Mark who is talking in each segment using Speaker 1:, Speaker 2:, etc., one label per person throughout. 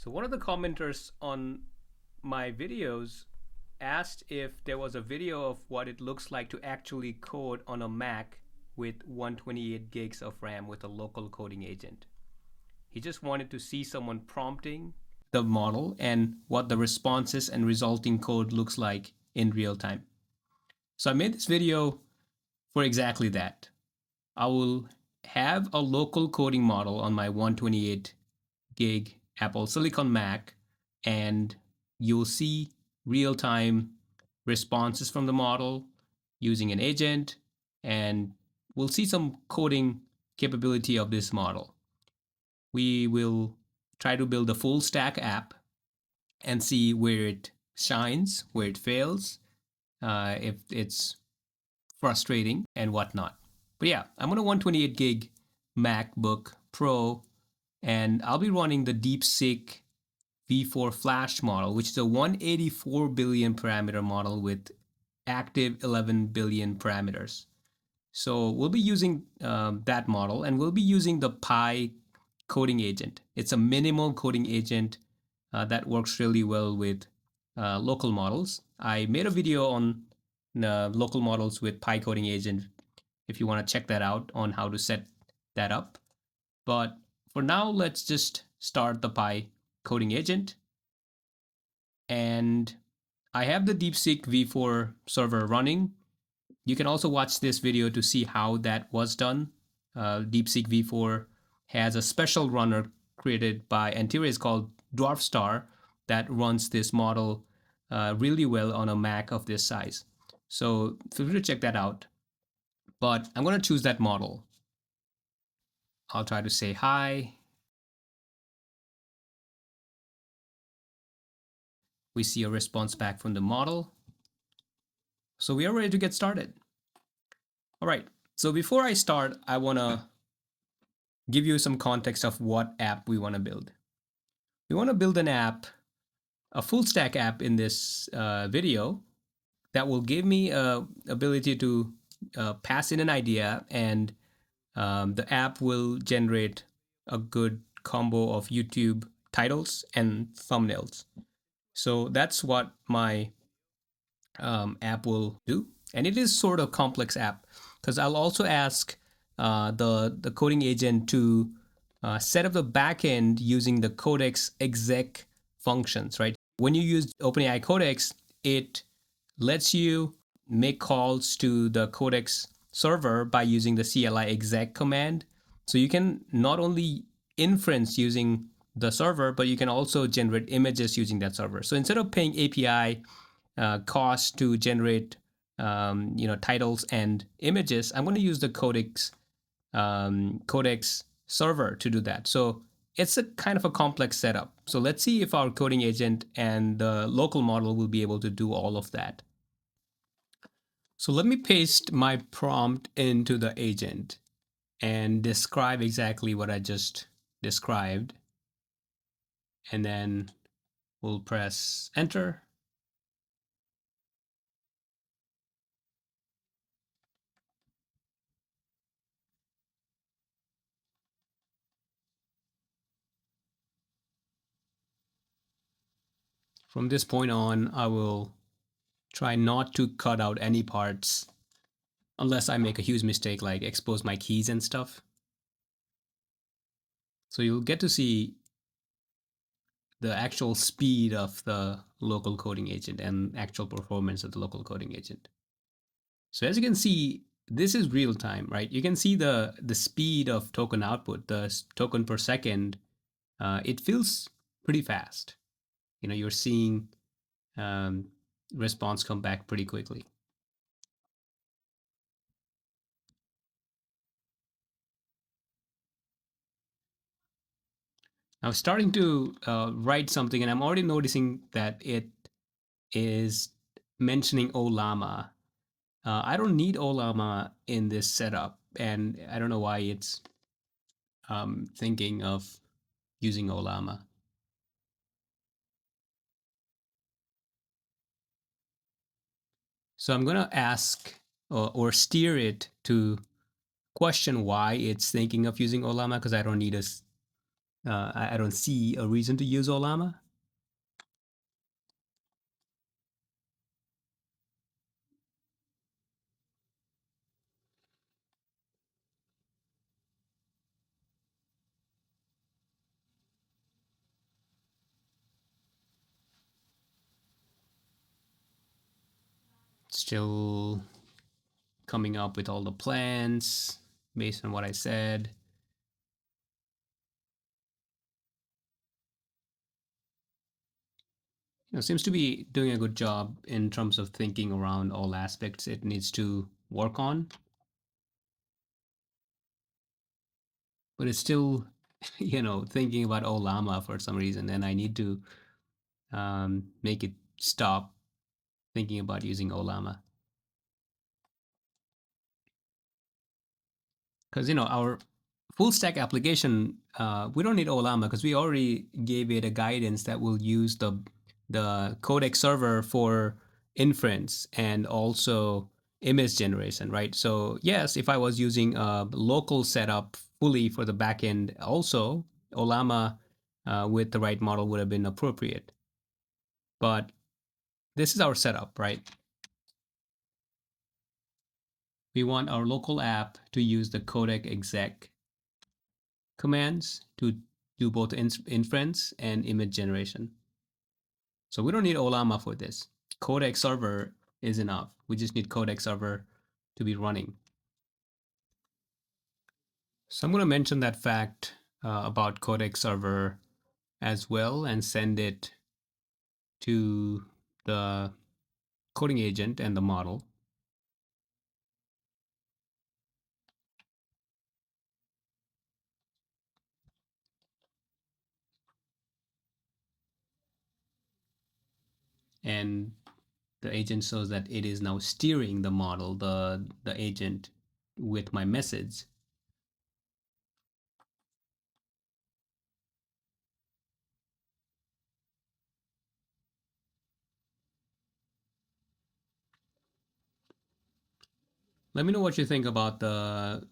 Speaker 1: So one of the commenters on my videos asked if there was a video of what it looks like to actually code on a Mac with 128 gigs of RAM with a local coding agent. He just wanted to see someone prompting the model and what the responses and resulting code looks like in real time. So I made this video for exactly that. I will have a local coding model on my 128 gig Apple Silicon Mac, and you'll see real-time responses from the model using an agent, and we'll see some coding capability of this model. We will try to build a full stack app and see where it shines, where it fails, if it's frustrating and whatnot. But yeah, I'm on a 128 gig MacBook Pro, and I'll be running the DeepSeek V4 Flash model, which is a 184 billion parameter model with active 11 billion parameters. So we'll be using that model, and we'll be using the Pi coding agent. It's a minimal coding agent that works really well with local models. I made a video on local models with Pi coding agent if you want to check that out on how to set that up. But for now, let's just start the Pi coding agent. And I have the DeepSeek V4 server running. You can also watch this video to see how that was done. DeepSeek V4 has a special runner created by Antares called Dwarf Star that runs this model really well on a Mac of this size. So feel free to check that out. But I'm going to choose that model. I'll try to say hi. We see a response back from the model. So we are ready to get started. All right, so before I start, I want to give you some context of what app we want to build. We want to build an app, a full stack app in this video that will give me ability to pass in an idea, and the app will generate a good combo of YouTube titles and thumbnails. So that's what my app will do. And it is sort of complex app because I'll also ask the coding agent to set up the backend using the Codex exec functions, right? When you use OpenAI Codex, it lets you make calls to the Codex server by using the CLI exec command. So you can not only inference using the server, but you can also generate images using that server. So instead of paying API cost to generate titles and images, I'm going to use the Codex server to do that. So it's a kind of a complex setup. So let's see if our coding agent and the local model will be able to do all of that. So let me paste my prompt into the agent and describe exactly what I just described. And then we'll press enter. From this point on, I will try not to cut out any parts unless I make a huge mistake like expose my keys and stuff. So you'll get to see the actual speed of the local coding agent and actual performance of the local coding agent. So as you can see, this is real time, right? You can see the speed of token output, the token per second. It feels pretty fast. You're seeing response come back pretty quickly. I was starting to write something, and I'm already noticing that it is mentioning Olama. I don't need Olama in this setup, and I don't know why it's thinking of using Olama. So I'm going to ask or steer it to question why it's thinking of using Olama, because I don't need I don't see a reason to use Olama. Still coming up with all the plans based on what I said. Seems to be doing a good job in terms of thinking around all aspects it needs to work on. But it's still, thinking about Olama for some reason, and I need to make it stop thinking about using Olama. Because our full stack application, we don't need Olama because we already gave it a guidance that will use the Codex server for inference and also image generation, right? So yes, if I was using a local setup fully for the backend, also Olama with the right model would have been appropriate. But this is our setup, right? We want our local app to use the codec exec commands to do both inference and image generation. So we don't need Olama for this. Codex server is enough. We just need Codex server to be running. So I'm going to mention that fact about Codex server as well and send it to the coding agent and the model. And the agent shows that it is now steering the model, the agent, with my message. Let me know what you think about the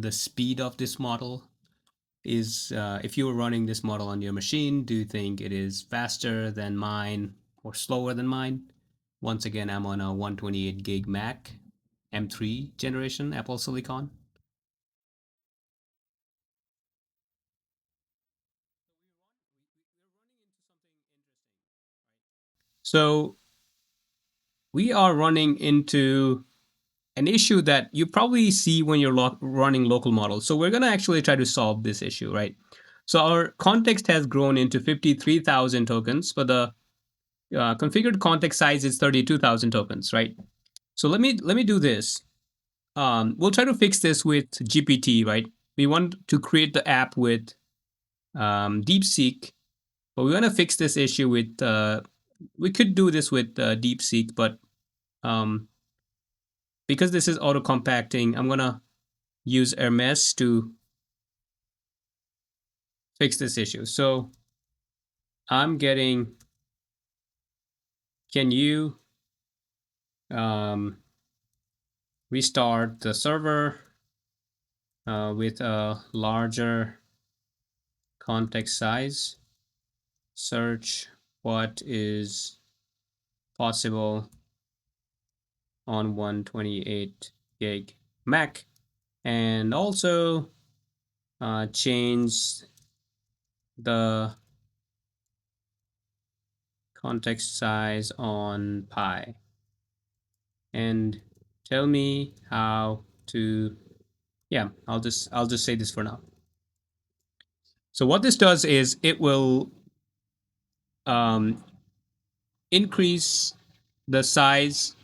Speaker 1: speed of this model. Is if you were running this model on your machine, do you think it is faster than mine or slower than mine? Once again, I'm on a 128 gig Mac, M3 generation Apple Silicon. So we are running into an issue that you probably see when you're running local models. So we're going to actually try to solve this issue, right? So our context has grown into 53,000 tokens, but the configured context size is 32,000 tokens, right? So let me do this. We'll try to fix this with GPT, right? We want to create the app with DeepSeek, but we want to fix this issue with. We could do this with DeepSeek, but um, because this is auto compacting, I'm gonna use Hermes to fix this issue. So I'm getting. Can you restart the server with a larger context size? Search what is possible on 128 gig Mac, and also change the context size on Pi, and tell me how to. Yeah, I'll just say this for now. So what this does is it will um, increase the size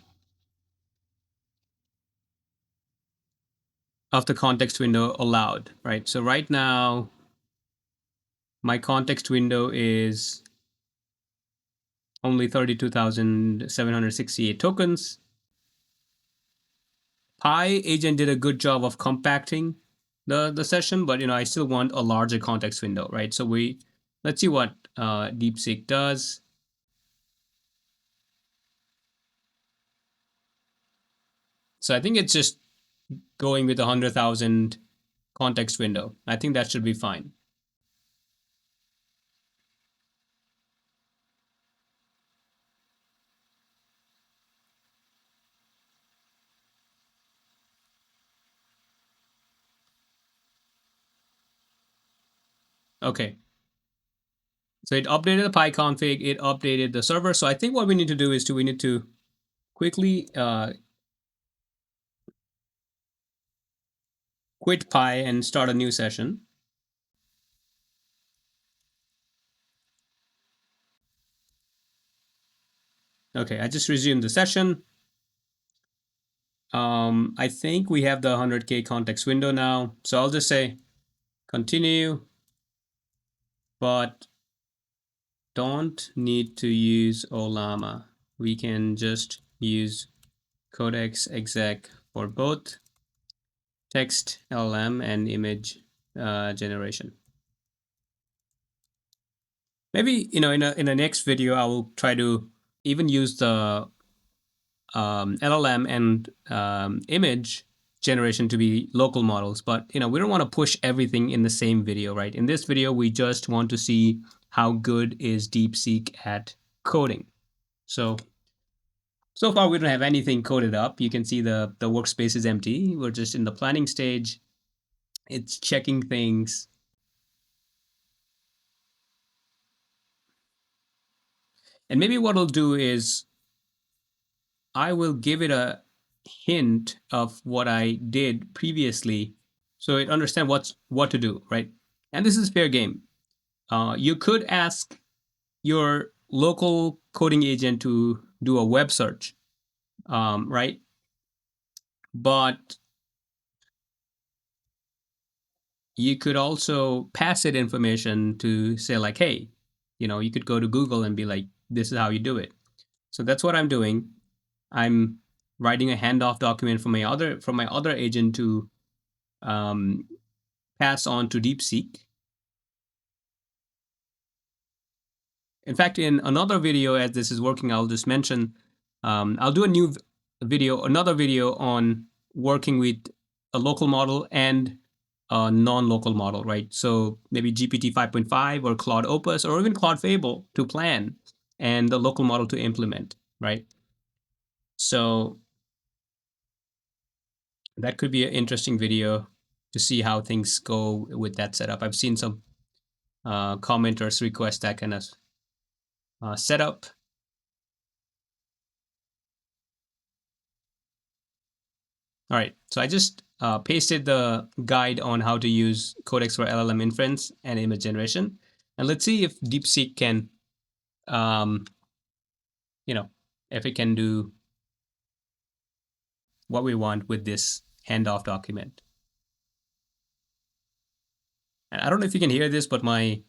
Speaker 1: of the context window allowed, right? So right now, my context window is only 32,768 tokens. Pi agent did a good job of compacting the session, but I still want a larger context window, right? So let's see what DeepSeek does. So I think it's just going with 100,000 context window. I think that should be fine. Okay. So it updated the PyConfig, it updated the server. So I think what we need to do is we need to quickly quit Pi and start a new session. Okay, I just resumed the session. I think we have the 100K context window now. So I'll just say continue, but don't need to use Olama. We can just use Codex exec for both text LLM and image generation. Maybe in the next video I will try to even use the LLM and image generation to be local models, but we don't want to push everything in the same video, right? In this video, we just want to see how good is DeepSeek at coding. So far we don't have anything coded up. You can see the workspace is empty. We're just in the planning stage. It's checking things. And maybe what I'll do is I will give it a hint of what I did previously so it understand what to do, right? And this is fair game. You could ask your local coding agent to do a web search, right? But you could also pass it information to say like, hey, you could go to Google and be like, this is how you do it. So that's what I'm doing. I'm writing a handoff document from my other agent to um, pass on to DeepSeek. In fact, in another video, as this is working, I'll just mention, I'll do a new video, another video on working with a local model and a non-local model, right? So maybe GPT 5.5 or Claude Opus or even Claude Fable to plan and the local model to implement, right? So that could be an interesting video to see how things go with that setup. I've seen some commenters request that kind of setup. All right, so I just pasted the guide on how to use Codex for LLM inference and image generation. And let's see if DeepSeek can, um, if it can do what we want with this handoff document. And I don't know if you can hear this, but my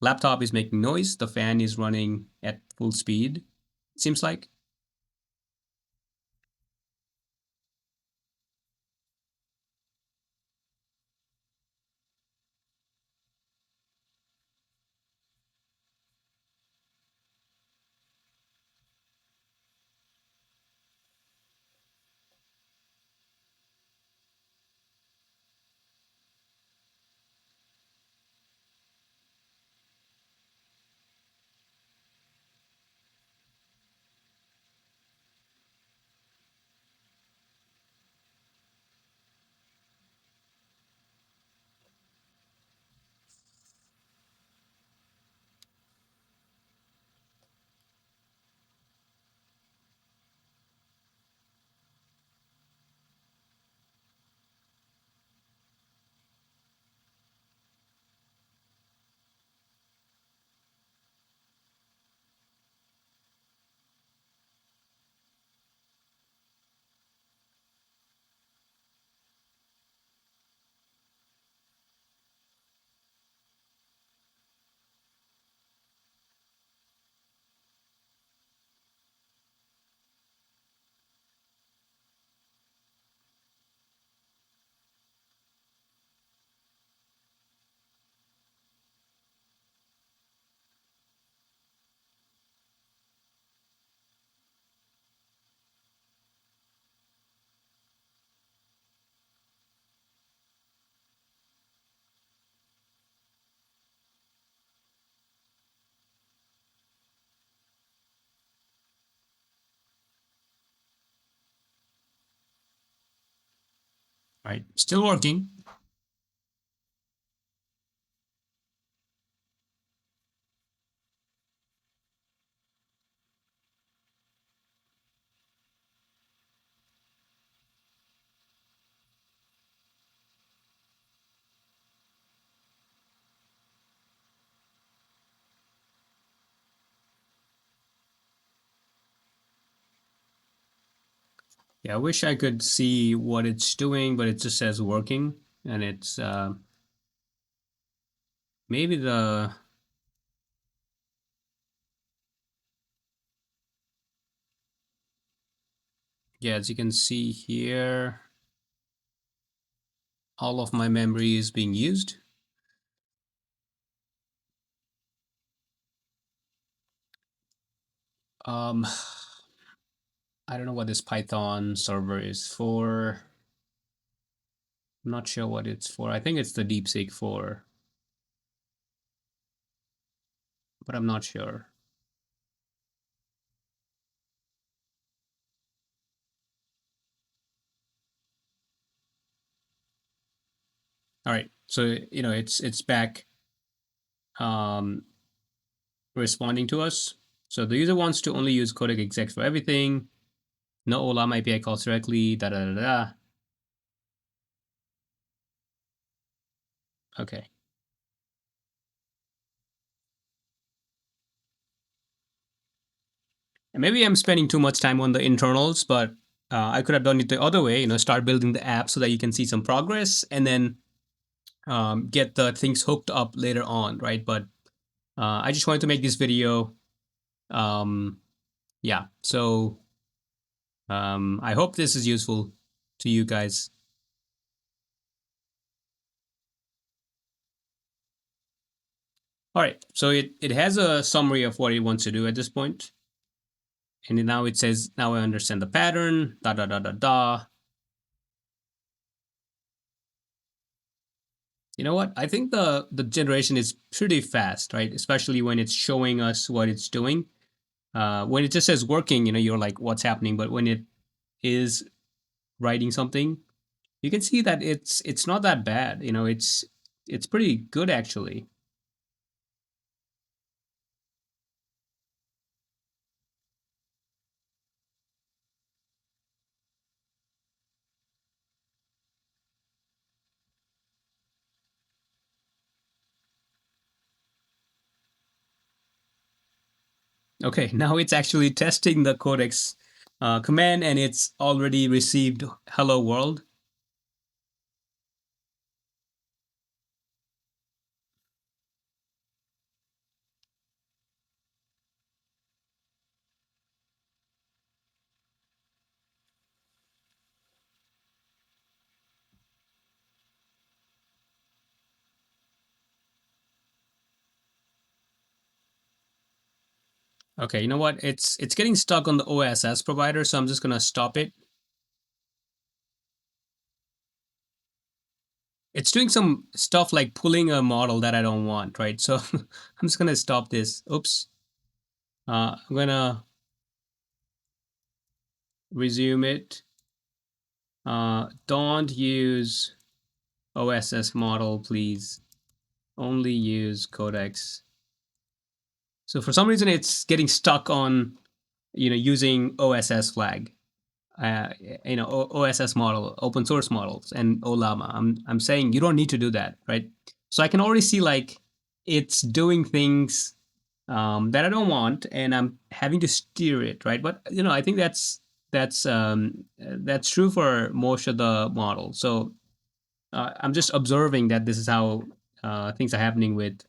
Speaker 1: laptop is making noise. The fan is running at full speed, it seems like. Right, still working. Yeah, I wish I could see what it's doing, but it just says working, and it's maybe the yeah, as you can see here, all of my memory is being used. Um, I don't know what this Python server is for. I'm not sure what it's for. I think it's the DeepSeek 4, but I'm not sure. All right, so it's back um, responding to us. So the user wants to only use Codex exec for everything. No OLAM API calls directly. Da da da da. Okay. And maybe I'm spending too much time on the internals, but I could have done it the other way. Start building the app so that you can see some progress, and then get the things hooked up later on, right? But I just wanted to make this video. Um, yeah. So I hope this is useful to you guys. All right. So it has a summary of what it wants to do at this point. And now it says, now I understand the pattern, da da da da da. You know what? I think the generation is pretty fast, right? Especially when it's showing us what it's doing. When it just says working, you're like, what's happening? But when it is writing something, you can see that it's not that bad. It's pretty good actually. Okay, now it's actually testing the Codex command, and it's already received hello world. Okay, you know what? It's getting stuck on the OSS provider, so I'm just gonna stop it. It's doing some stuff like pulling a model that I don't want, right? So I'm just gonna stop this. Oops. I'm gonna resume it. Don't use OSS model, please. Only use Codex. So for some reason, it's getting stuck on using OSS flag. uh, OSS model, open source models, and Olama. I'm saying you don't need to do that, right? So I can already see like it's doing things that I don't want, and I'm having to steer it, right? But I think that's true for most of the models. So I'm just observing that this is how things are happening with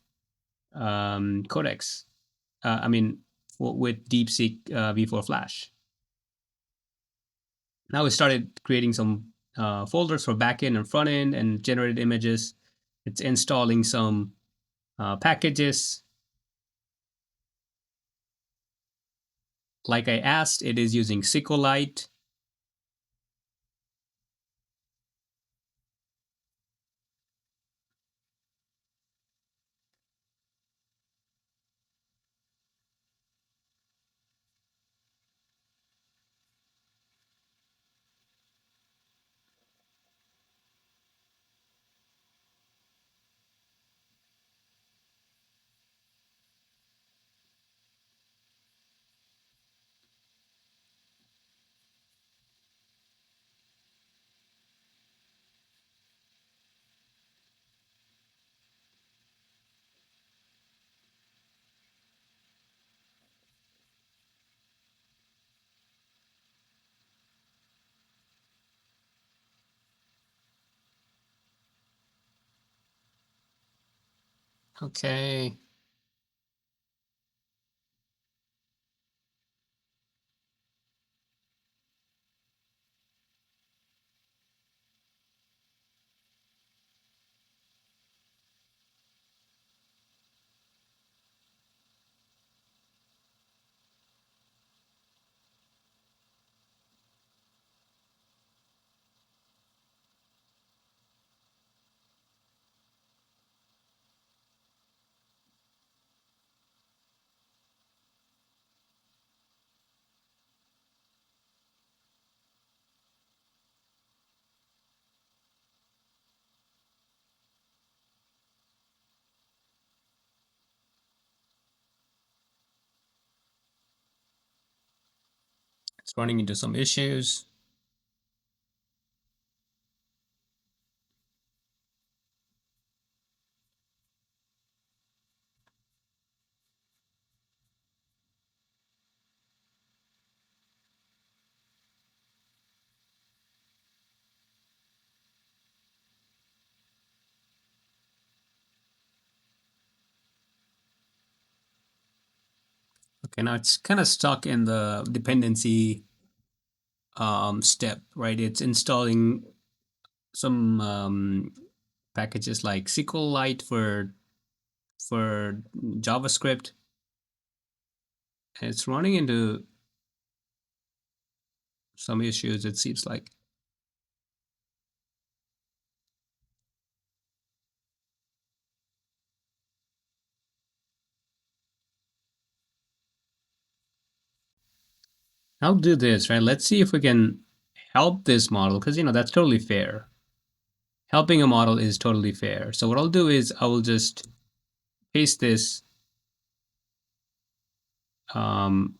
Speaker 1: Codex. I mean, with DeepSeek V4 Flash. Now we started creating some folders for backend and front end and generated images. It's installing some packages. Like I asked, it is using SQLite. Okay. It's running into some issues. Okay, now it's kind of stuck in the dependency step, right? It's installing some packages like SQLite for JavaScript. And it's running into some issues, it seems like. I'll do this, right? Let's see if we can help this model, because that's totally fair. Helping a model is totally fair. So what I'll do is I will just paste this um,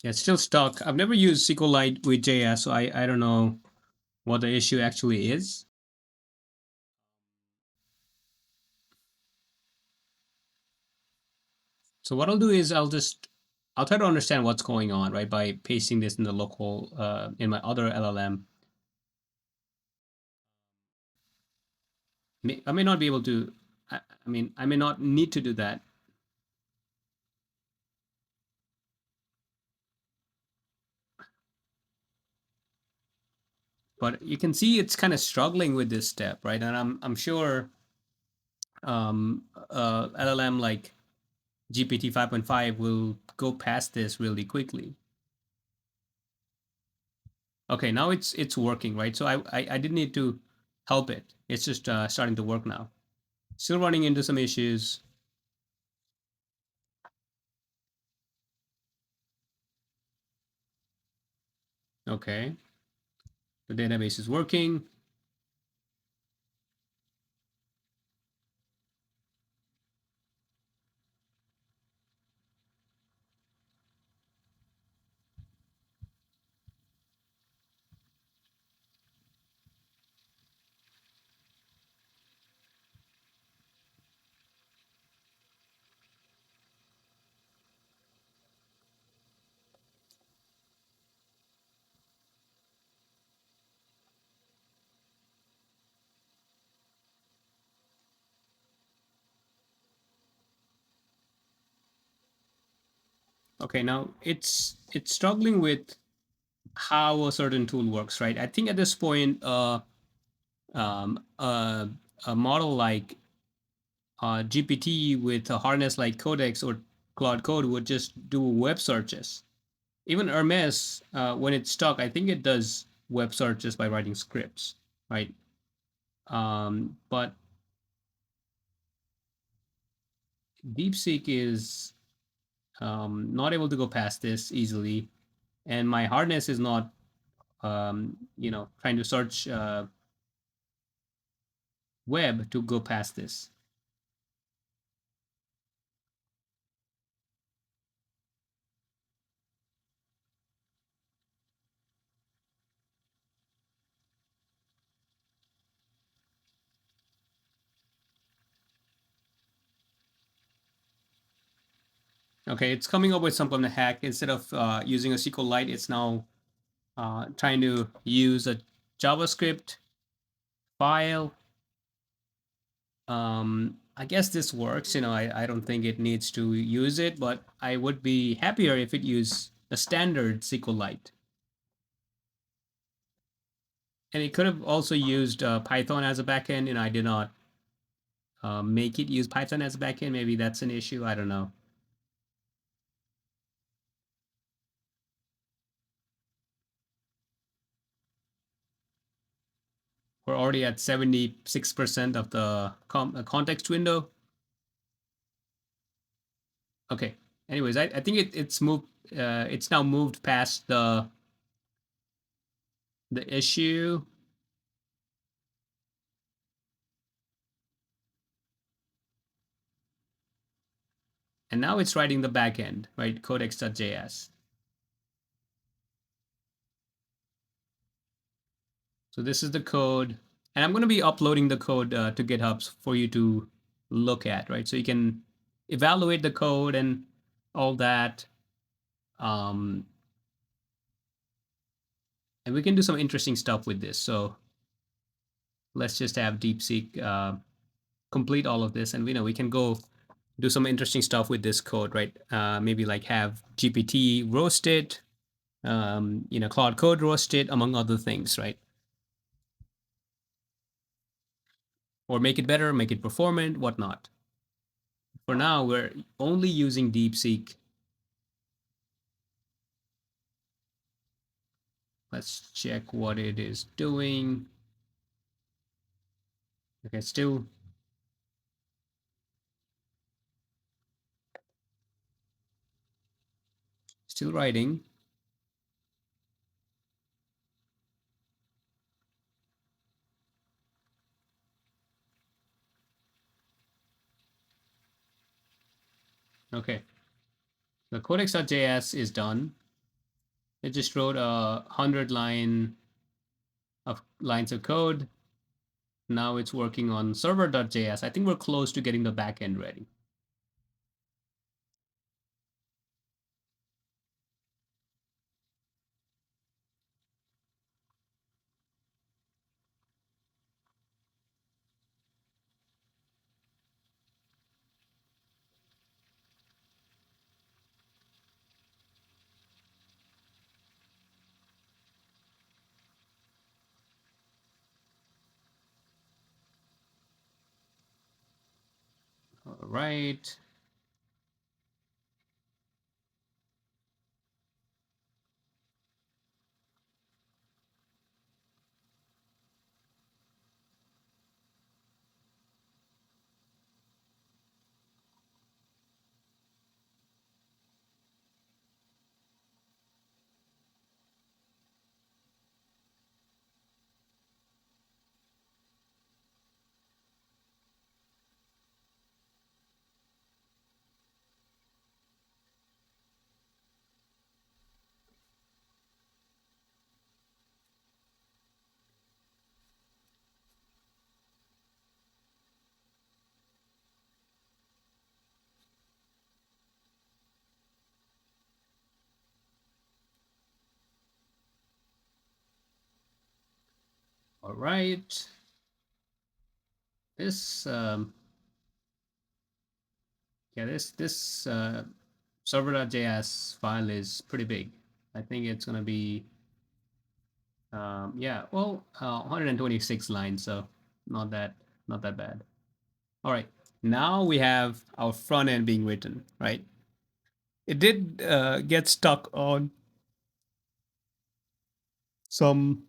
Speaker 1: yeah, it's still stuck. I've never used SQLite with JS, so I don't know what the issue actually is. So what I'll do is I'll try to understand what's going on, right, by pasting this in the local in my other LLM. I may not be able to. I mean, I may not need to do that. But you can see it's kind of struggling with this step, right? And I'm sure LLM like GPT 5.5 will go past this really quickly. Okay, now it's working, right? So I didn't need to help it. It's just starting to work now. Still running into some issues. Okay, the database is working. Okay, now it's struggling with how a certain tool works, right? I think at this point, um, uh, a model like GPT with a harness like Codex or Claude Code would just do web searches. Even Hermes, when it's stuck, I think it does web searches by writing scripts, right? But DeepSeek is not able to go past this easily, and my hardness is not, trying to search web to go past this. Okay, it's coming up with some kind of hack. Instead of using a SQLite, it's now trying to use a JavaScript file. I guess this works. I don't think it needs to use it, but I would be happier if it used a standard SQLite. And it could have also used Python as a backend, and I did not make it use Python as a backend. Maybe that's an issue. I don't know. We're already at 76% of the context window. Okay. Anyways, I think it's moved. It's now moved past the issue. And now it's writing the backend, right? Codex.js. So this is the code, and I'm going to be uploading the code to GitHub for you to look at, right? So you can evaluate the code and all that. And we can do some interesting stuff with this. So let's just have DeepSeek complete all of this, and we can go do some interesting stuff with this code, right? Maybe like have GPT roast it, Cloud Code roast it, among other things, right? Or make it better, make it performant, whatnot. For now, we're only using DeepSeek. Let's check what it is doing. Okay, still writing. Okay, the codex.js is done. It just wrote 100 lines of code. Now it's working on server.js. I think we're close to getting the backend ready. All right. All right. This server.js file is pretty big. I think it's gonna be 126 lines, so not that bad. All right, now we have our front end being written, right? It did get stuck on some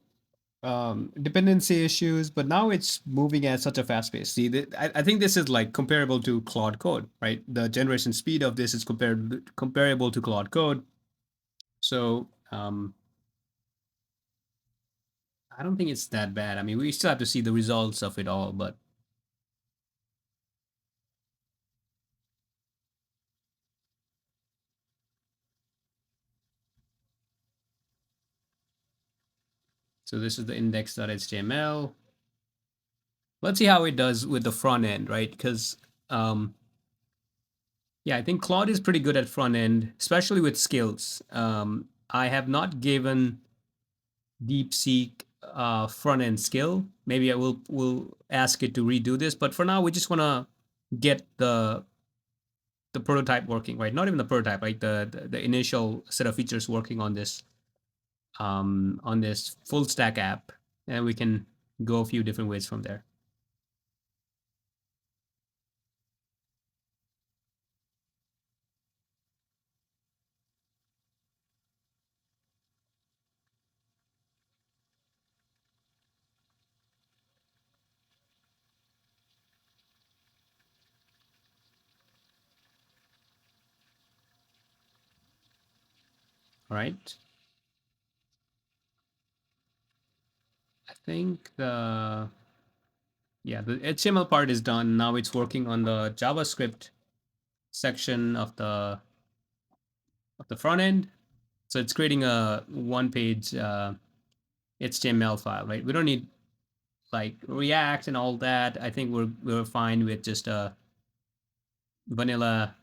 Speaker 1: dependency issues, but now it's moving at such a fast pace. See, I think this is like comparable to Claude Code, right? The generation speed of this is comparable to Claude Code. So I don't think it's that bad. I mean, we still have to see the results of it all, but so this is the index.html. Let's see how it does with the front end, right? Because yeah, I think Claude is pretty good at front end, especially with skills. I have not given DeepSeek front end skill. Maybe I will ask it to redo this, but for now we just want to get the prototype working, right? Not even the prototype, like the initial set of features working on this full stack app, and we can go a few different ways from there. All right. I think the HTML part is done. Now it's working on the JavaScript section of the front end. So it's creating a one-page HTML file, right? We don't need like React and all that. I think we're fine with just a vanilla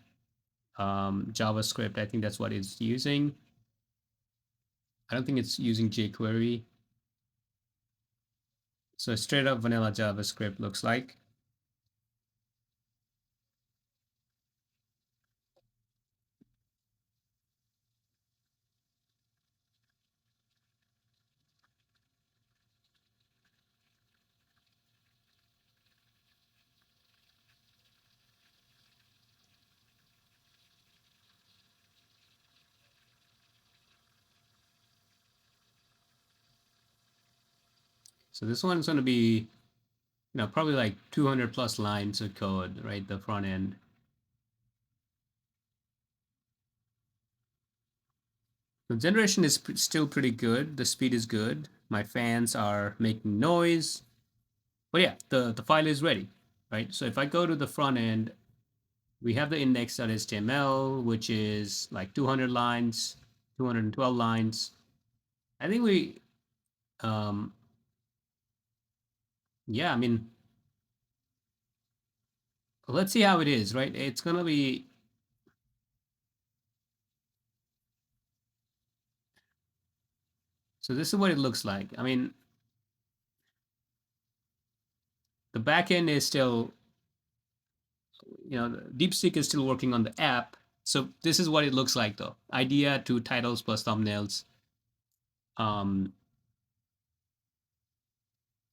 Speaker 1: JavaScript. I think that's what it's using. I don't think it's using jQuery. So straight up vanilla JavaScript looks like. So this one's going to be, probably like 200 plus lines of code, right? The front end. The generation is still pretty good. The speed is good. My fans are making noise. But yeah, the file is ready, right? So if I go to the front end, we have the index.html, which is like 200 lines, 212 lines. I think um, yeah, I mean, let's see how it is, right? It's going to be, so this is what it looks like. I mean, the backend is still, DeepSeek is still working on the app. So this is what it looks like though. Idea to titles plus thumbnails. Um,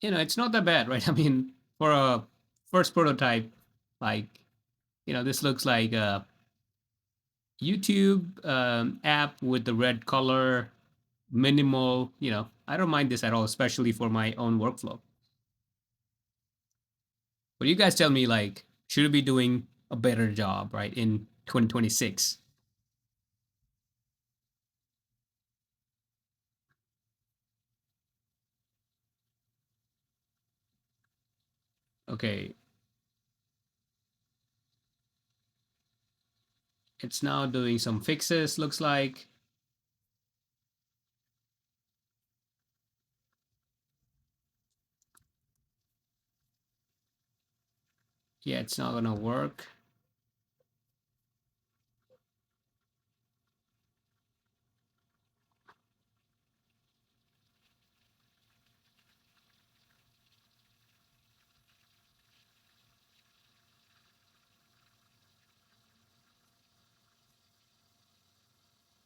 Speaker 1: it's not that bad, right? I mean, for a first prototype, like, this looks like a YouTube app with the red color, minimal. I don't mind this at all, especially for my own workflow. But you guys tell me, like, should we be doing a better job, right, in 2026? Okay, it's now doing some fixes, looks like. Yeah, it's not gonna work.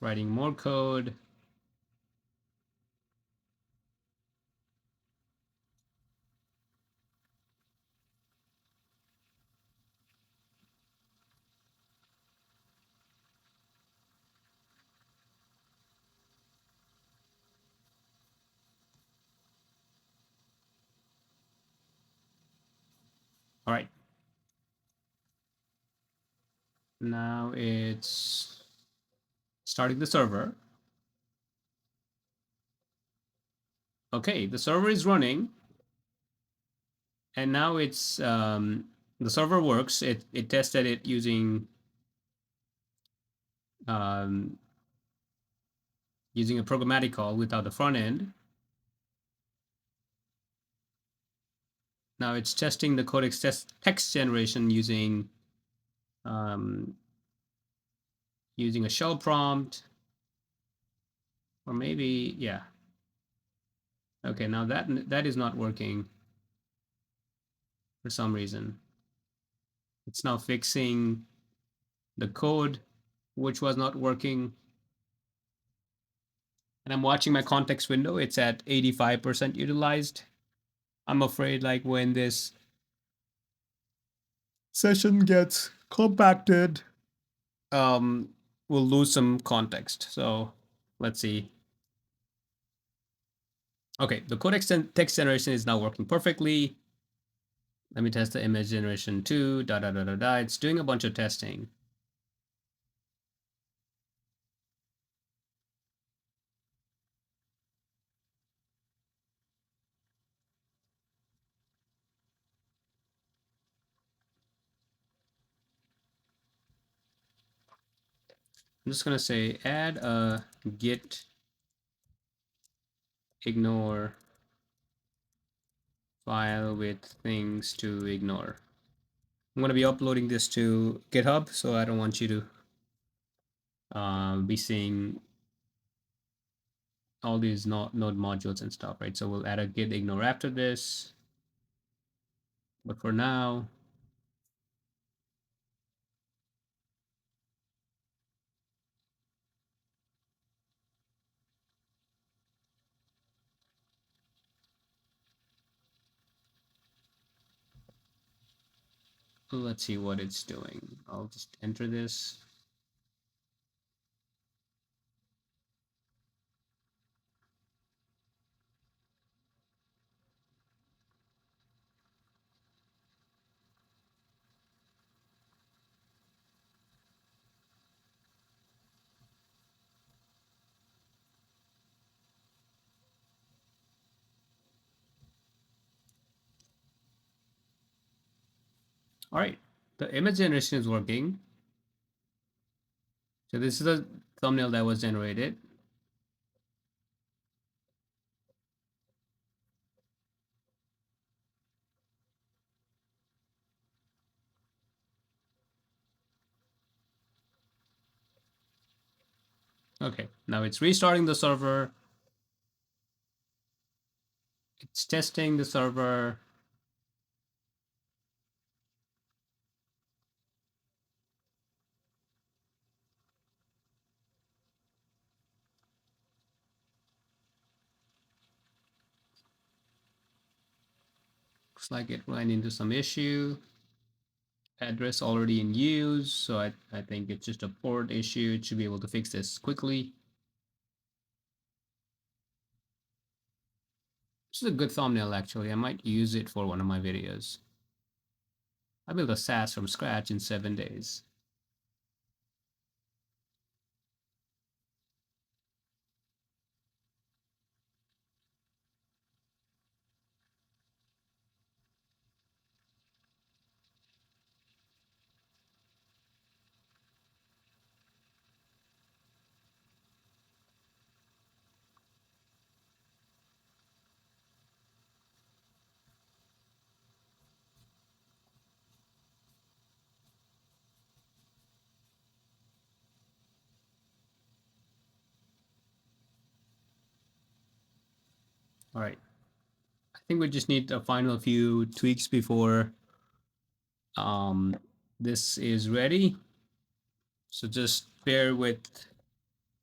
Speaker 1: Writing more code. All right. Now it's starting the server. Okay, the server is running, and now it's the server works. It tested it using um, using a programmatic call without the front end. Now it's testing the Codex text generation um, using a shell prompt, or maybe, yeah. Okay, now that is not working for some reason. It's now fixing the code, which was not working. And I'm watching my context window. It's at 85% utilized. I'm afraid like when this session gets compacted, um, we'll lose some context. So let's see. Okay, the Codex text generation is now working perfectly. Let me test the image generation too. Da da da da da. It's doing a bunch of testing. I'm just gonna say add a git ignore file with things to ignore. I'm gonna be uploading this to GitHub, so I don't want you to be seeing all these node modules and stuff, right? So we'll add a git ignore after this. But for now, let's see what it's doing. I'll just enter this. All right, the image generation is working. So this is a thumbnail that was generated. Okay, now it's restarting the server. It's testing the server. Looks like it ran into some issue. Address already in use, so I think it's just a port issue. It should be able to fix this quickly. This is a good thumbnail, actually. I might use it for one of my videos. I built a SaaS from scratch in 7 days. All right. I think we just need a final few tweaks before this is ready. So just bear with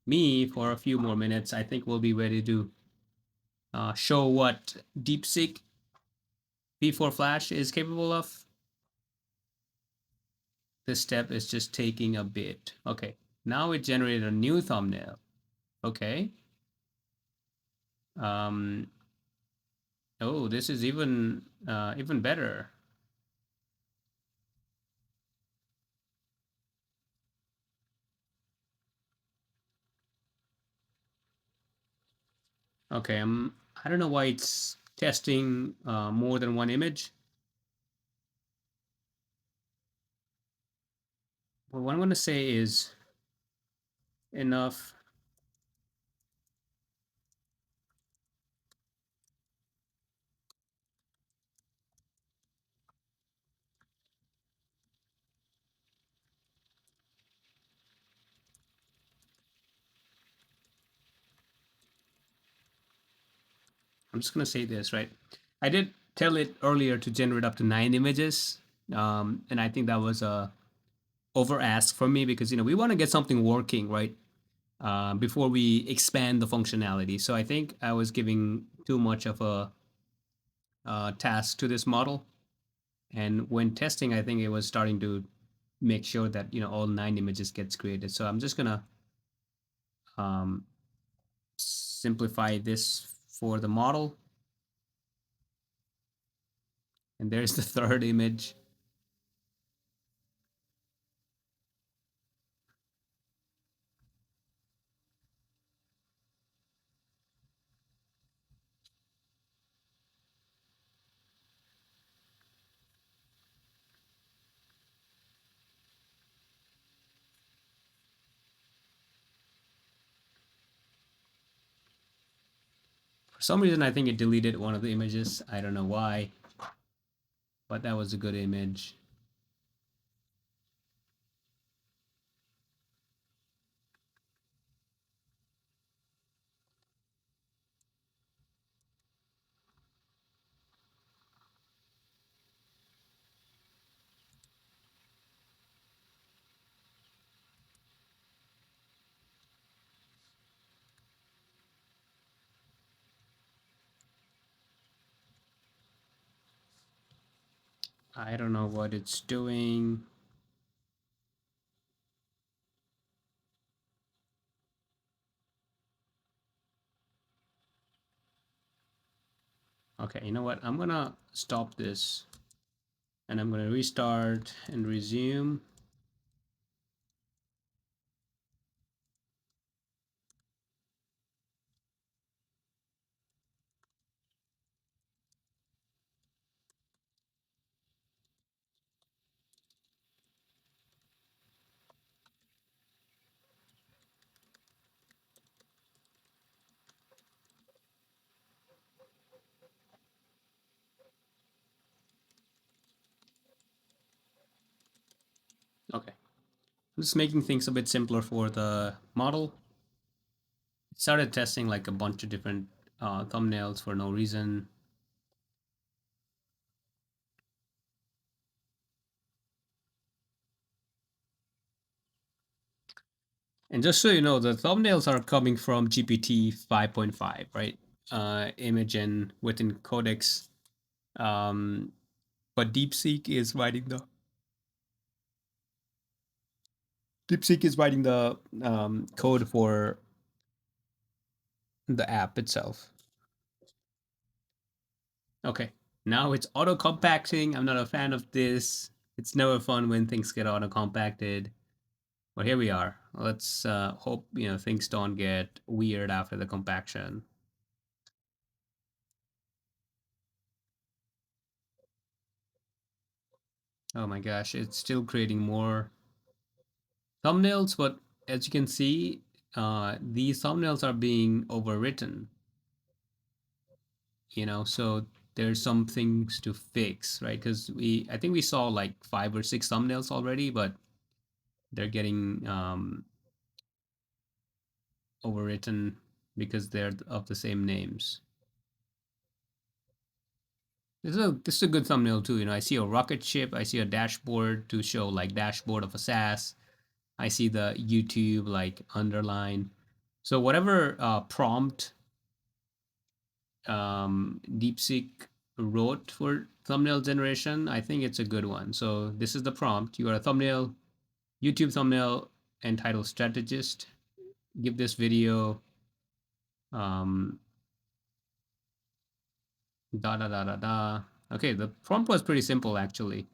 Speaker 1: me for a few more minutes. I think we'll be ready to show what DeepSeek V4 Flash is capable of. This step is just taking a bit. Okay, now it generated a new thumbnail. Okay. Oh, this is even better. Okay, I don't know why it's testing more than one image. But what I'm going to say is enough. I'm just going to say this, right? I did tell it earlier to generate up to 9 images. And I think that was a over ask for me because, we want to get something working, right? Before we expand the functionality. So I think I was giving too much of a task to this model. And when testing, I think it was starting to make sure that, all 9 images gets created. So I'm just going to um, simplify this for the model. And there's the third image. For some reason, I think it deleted one of the images. I don't know why, but that was a good image. I don't know what it's doing. Okay, you know what? I'm gonna stop this and I'm gonna restart and resume. Okay, I'm just making things a bit simpler for the model. It started testing like a bunch of different thumbnails for no reason. And just so you know, the thumbnails are coming from GPT 5.5, right? Image within Codex. Um, but DeepSeek is writing the code for the app itself. Okay, now it's auto compacting. I'm not a fan of this. It's never fun when things get auto compacted. But here we are. Let's hope things don't get weird after the compaction. Oh my gosh, it's still creating more thumbnails, but as you can see, these thumbnails are being overwritten. So there's some things to fix, right? Because I think we saw like 5 or 6 thumbnails already, but they're getting overwritten because they're of the same names. This is a good thumbnail too. I see a rocket ship. I see a dashboard to show like dashboard of a SaaS. I see the YouTube like underline. So whatever prompt DeepSeek wrote for thumbnail generation, I think it's a good one. So this is the prompt. You got a thumbnail, YouTube thumbnail entitled strategist. Give this video um, da da da da da. Okay, the prompt was pretty simple actually.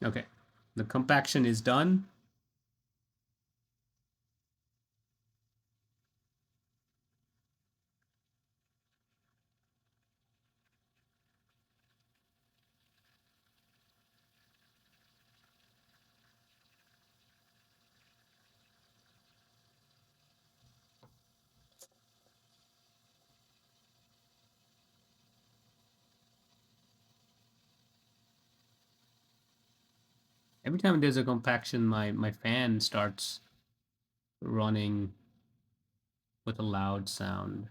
Speaker 1: Okay, the compaction is done. Every time there's a compaction, my fan starts running with a loud sound.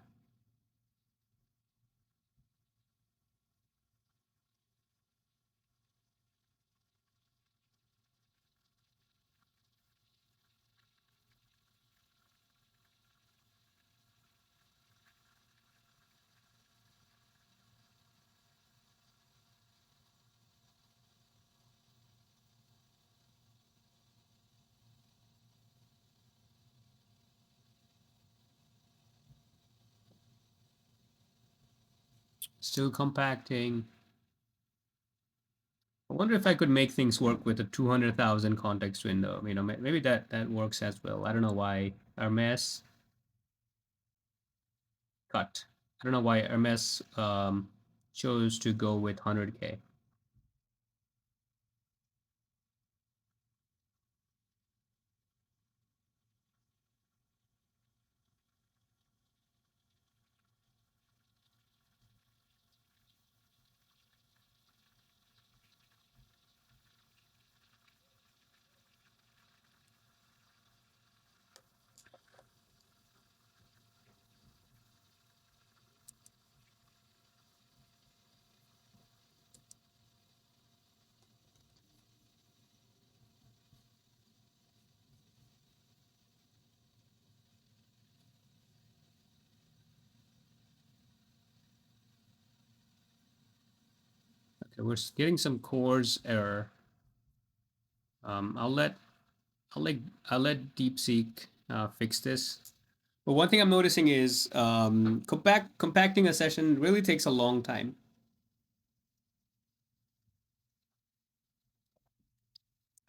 Speaker 1: Still compacting. I wonder if I could make things work with a 200,000 context window. You know, maybe that works as well. I don't know why Hermes cut. I don't know why Hermes chose to go with 100K. Okay, we're getting some cores error. Um, I'll let I'll let I'll let DeepSeek fix this. But one thing I'm noticing is compacting a session really takes a long time.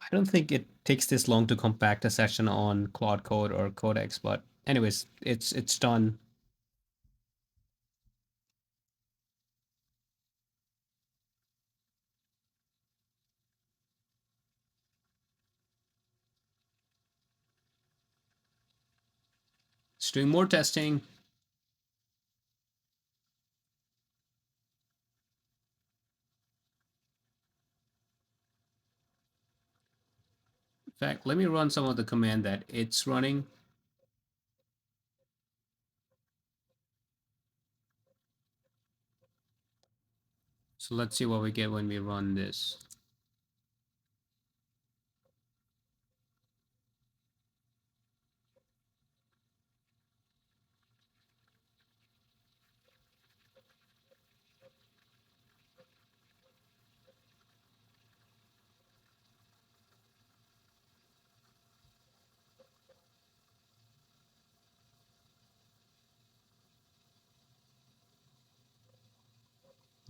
Speaker 1: I don't think it takes this long to compact a session on Claude Code or Codex, but anyways, it's done. It's doing more testing. In fact, let me run some of the command that it's running. So let's see what we get when we run this.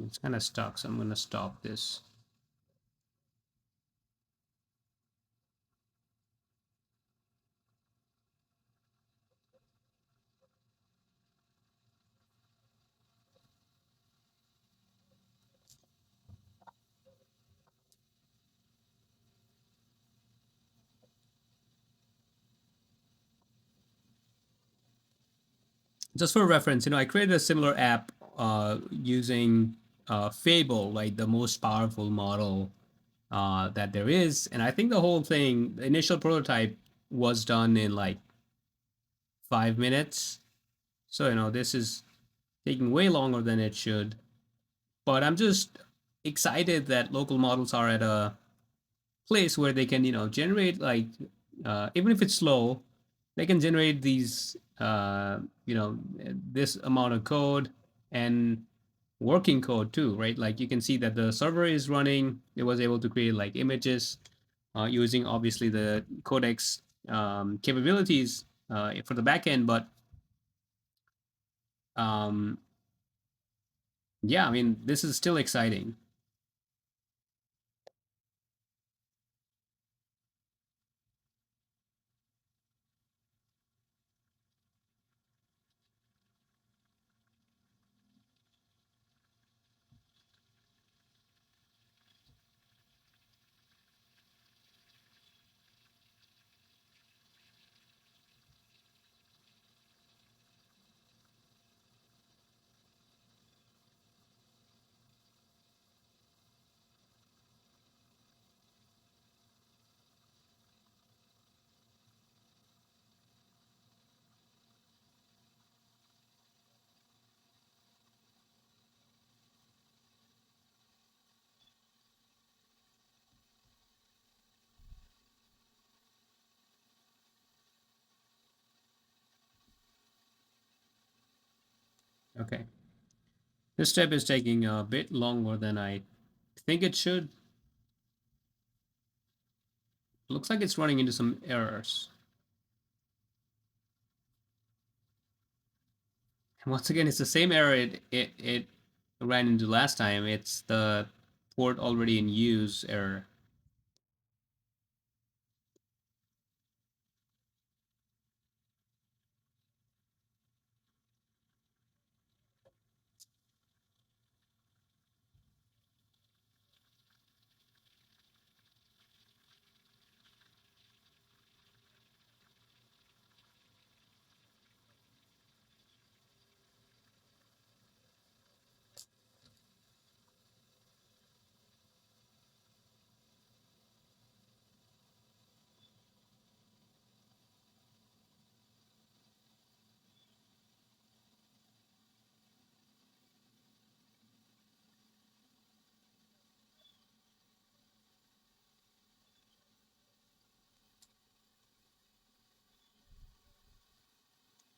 Speaker 1: It's kind of stuck, so I'm going to stop this. Just for reference, I created a similar app using Fable, like the most powerful model that there is. And I think the whole thing, the initial prototype was done in like 5 minutes. So, this is taking way longer than it should. But I'm just excited that local models are at a place where they can, generate like, even if it's slow, they can generate these, this amount of code and working code too, right? Like you can see that the server is running. It was able to create like images using obviously the Codex capabilities for the backend, but um, yeah, I mean, this is still exciting. Okay. This step is taking a bit longer than I think it should. Looks like it's running into some errors. And once again, it's the same error it ran into last time. It's the port already in use error.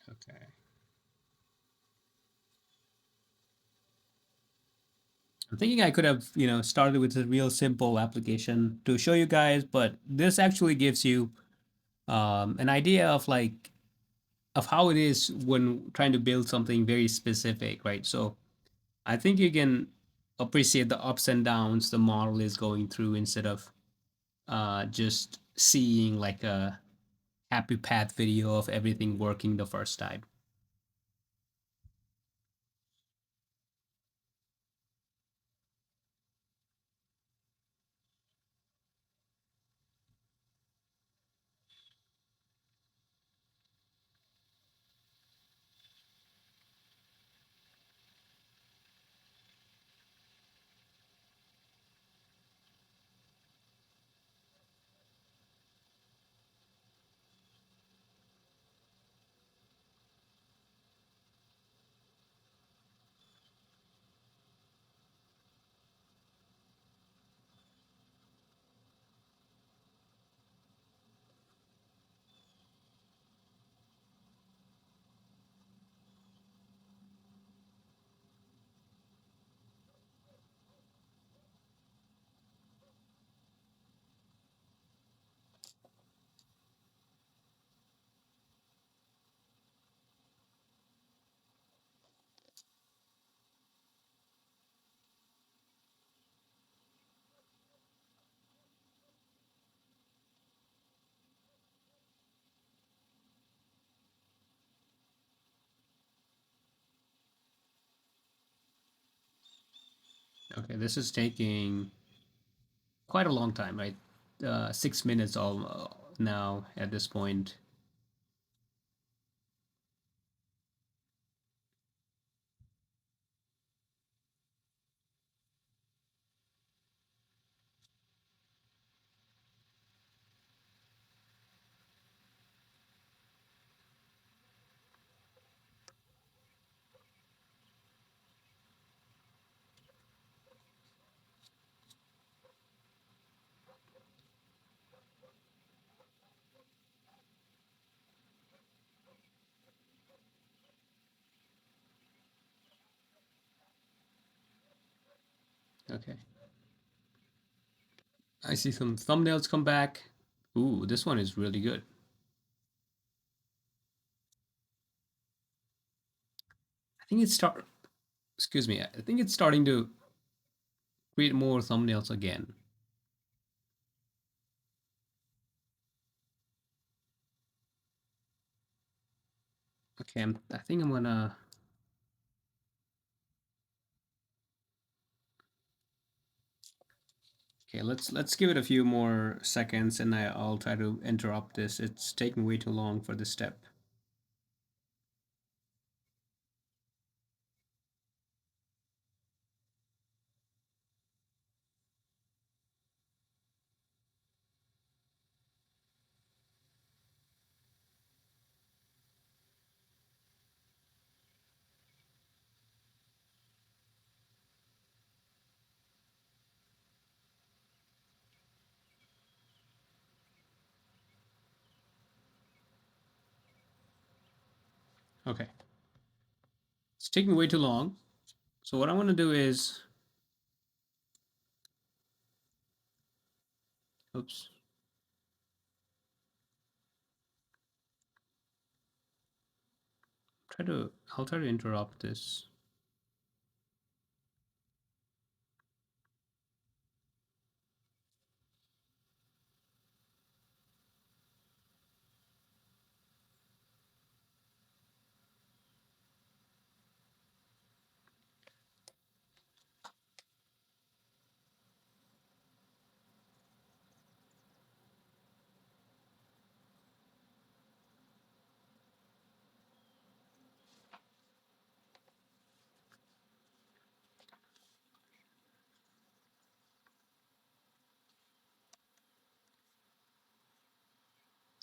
Speaker 1: Okay. I'm thinking I could have, started with a real simple application to show you guys, but this actually gives you an idea of how it is when trying to build something very specific, right? So I think you can appreciate the ups and downs the model is going through instead of just seeing like a happy path video of everything working the first time. Okay, this is taking quite a long time, right? 6 minutes all now at this point. Okay. I see some thumbnails come back. Ooh, this one is really good. I think it's start. Excuse me. I think it's starting to create more thumbnails again. Okay, I think I'm gonna. Okay, let's give it a few more seconds, and I'll try to interrupt this. It's taking way too long for this step. Okay. It's taking way too long. So what I want to do is, oops. I'll try to interrupt this.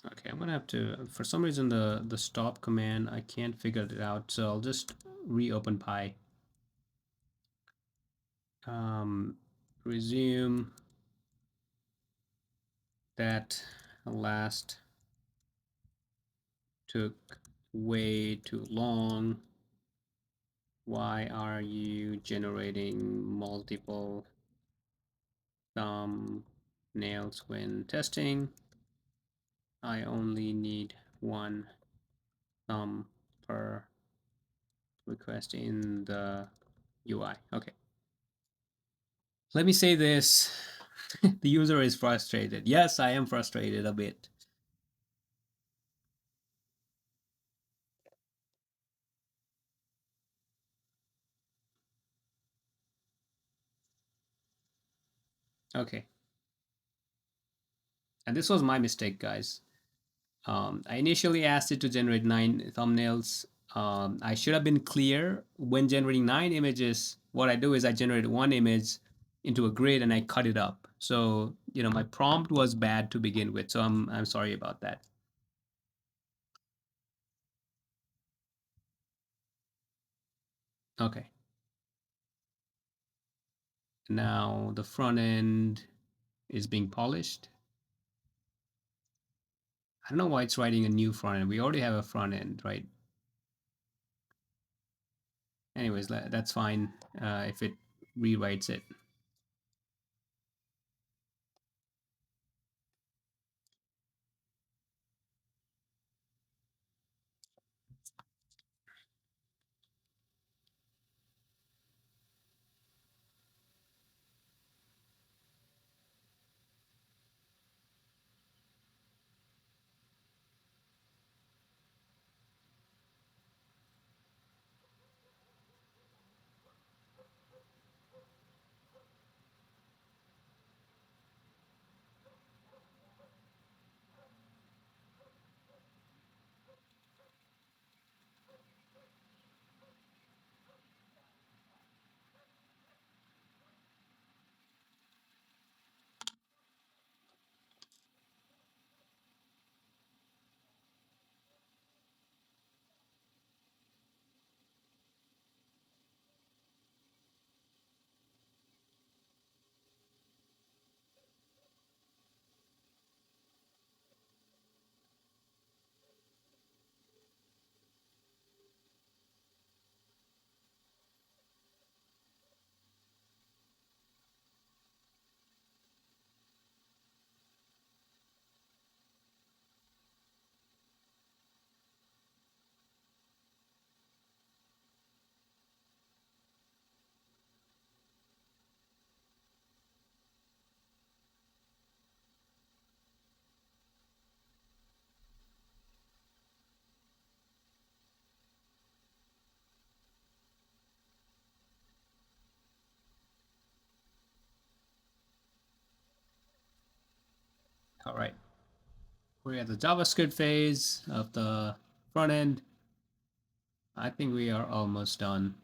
Speaker 1: Okay, I'm gonna have to, for some reason the stop command, I can't figure it out, so I'll just reopen Pi. Resume. That last took way too long. Why are you generating multiple thumbnails when testing? I only need one thumb per request in the UI. Okay. Let me say this. The user is frustrated. Yes, I am frustrated a bit. Okay. And this was my mistake, guys. I initially asked it to generate 9 thumbnails. I should have been clear when generating 9 images. What I do is I generate one image into a grid and I cut it up. So, you know, my prompt was bad to begin with. So I'm sorry about that. Okay. Now the front end is being polished. I don't know why it's writing a new front end. We already have a front end, right? Anyways, that's fine if it rewrites it. All right. We're at the JavaScript phase of the front end. I think we are almost done.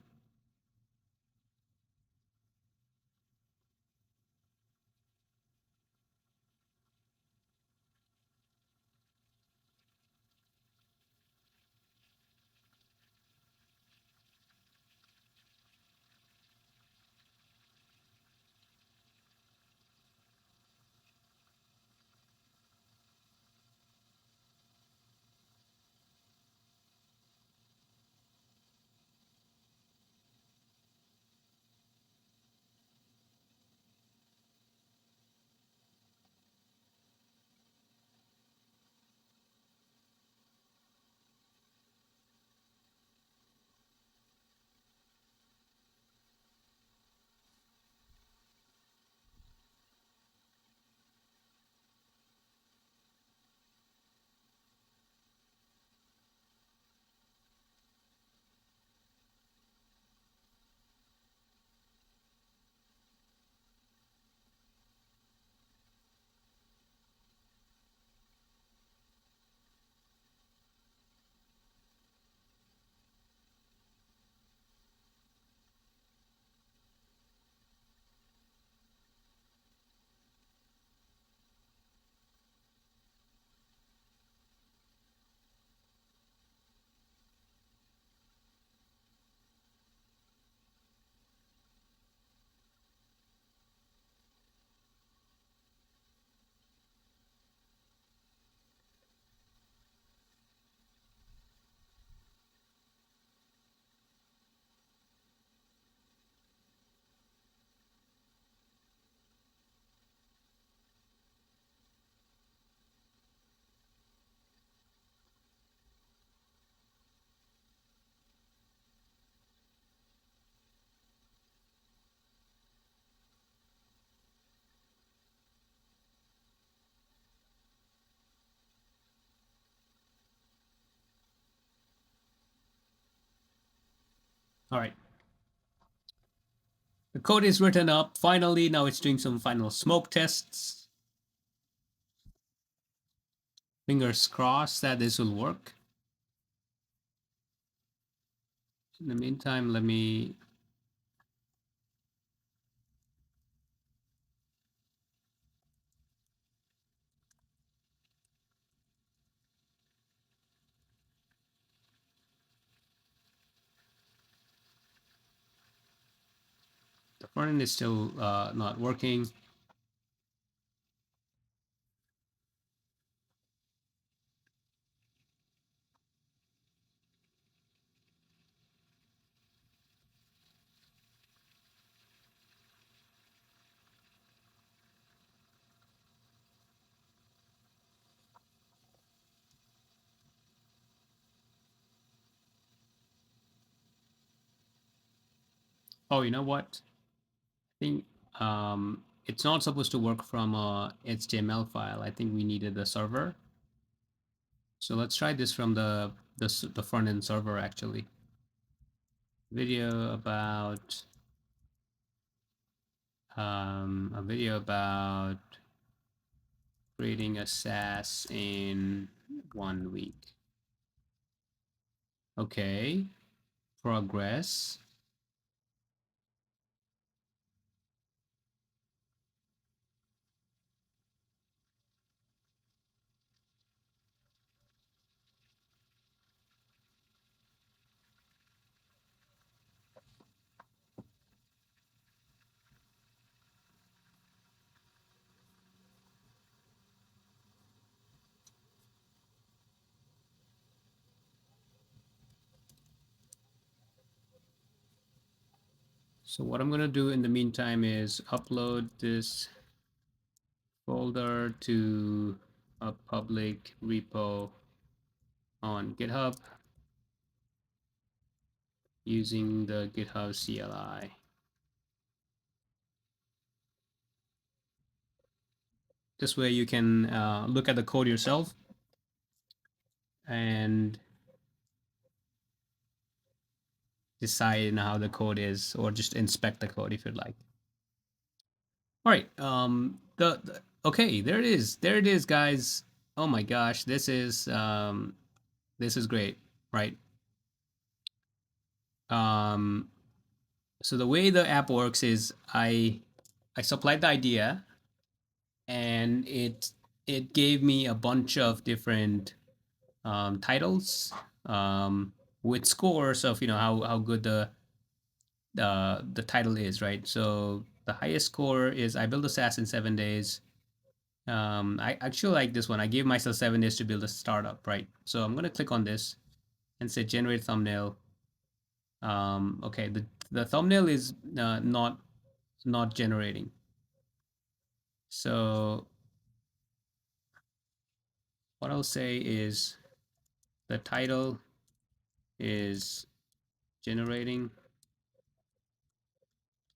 Speaker 1: All right. The code is written up. Finally, now it's doing some final smoke tests. Fingers crossed that this will work. In the meantime, let me... The front end is still not working. Oh, you know what? I think it's not supposed to work from a HTML file. I think we needed the server. So let's try this from the front end server actually. Video about a video about creating a SaaS in 1 week. Okay, progress. So what I'm gonna do in the meantime is upload this folder to a public repo on GitHub using the GitHub CLI. This way you can look at the code yourself and decide how the code is, or just inspect the code if you'd like. All right. Okay, there it is. There it is, guys. Oh my gosh, this is great, right? Um, so the way the app works is I supplied the idea, and it gave me a bunch of different titles with scores of how good the title is, right? So the highest score is I built a SaaS in 7 days. I actually like this one. I gave myself 7 days to build a startup, right? So I'm gonna click on this and say generate thumbnail. Okay, the thumbnail is not generating. So what I'll say is the title is generating,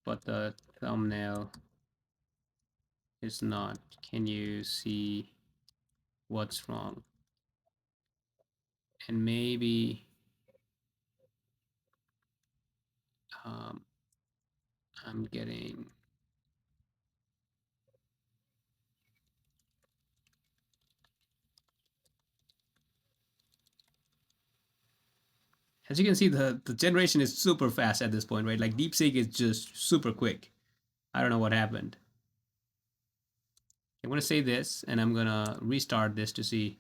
Speaker 1: but the thumbnail is not. Can you see what's wrong? And maybe I'm getting... As you can see, the generation is super fast at this point, right? Like DeepSeek is just super quick. I don't know what happened. I'm going to save this, and I'm going to restart this to see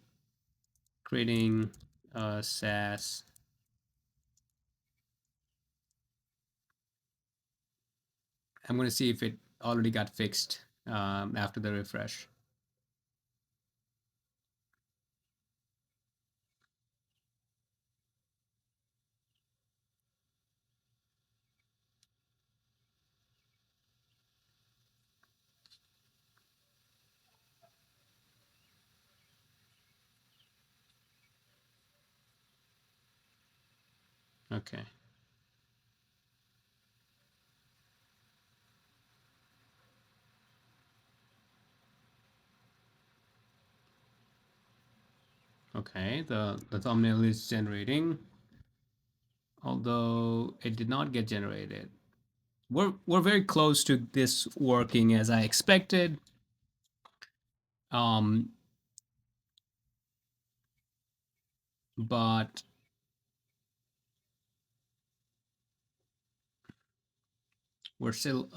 Speaker 1: creating a SaaS. I'm going to see if it already got fixed after the refresh. Okay. Okay, the thumbnail is generating. although it did not get generated. We're very close to this working as I expected. But we're still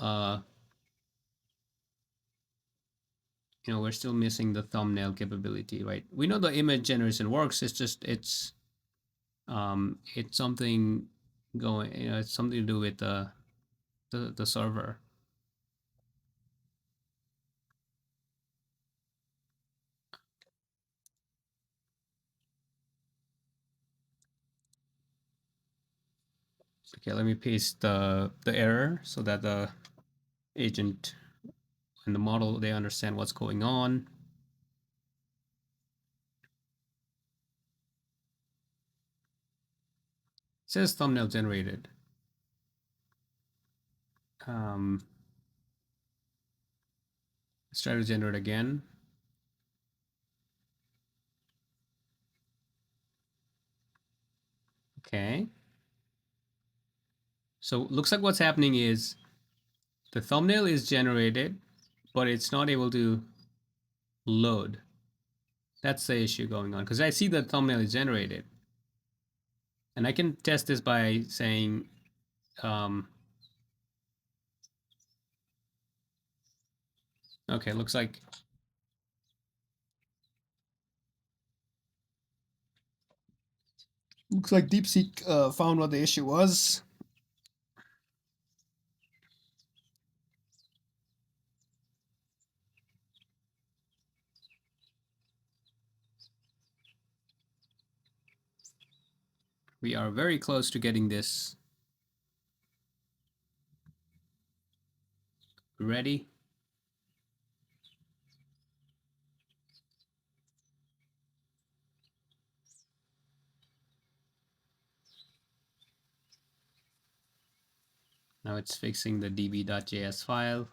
Speaker 1: we're still missing the thumbnail capability, right? We know the image generation works. It's just it's something going, it's something to do with the server. Okay, let me paste the error so that the agent and the model, they understand what's going on. It says thumbnail generated. Let's try to generate again. Okay. So looks like what's happening is the thumbnail is generated, but it's not able to load. That's the issue going on, because I see the thumbnail is generated. And I can test this by saying, okay, looks like DeepSeek found what the issue was. We are very close to getting this ready. Now it's fixing the db.js file.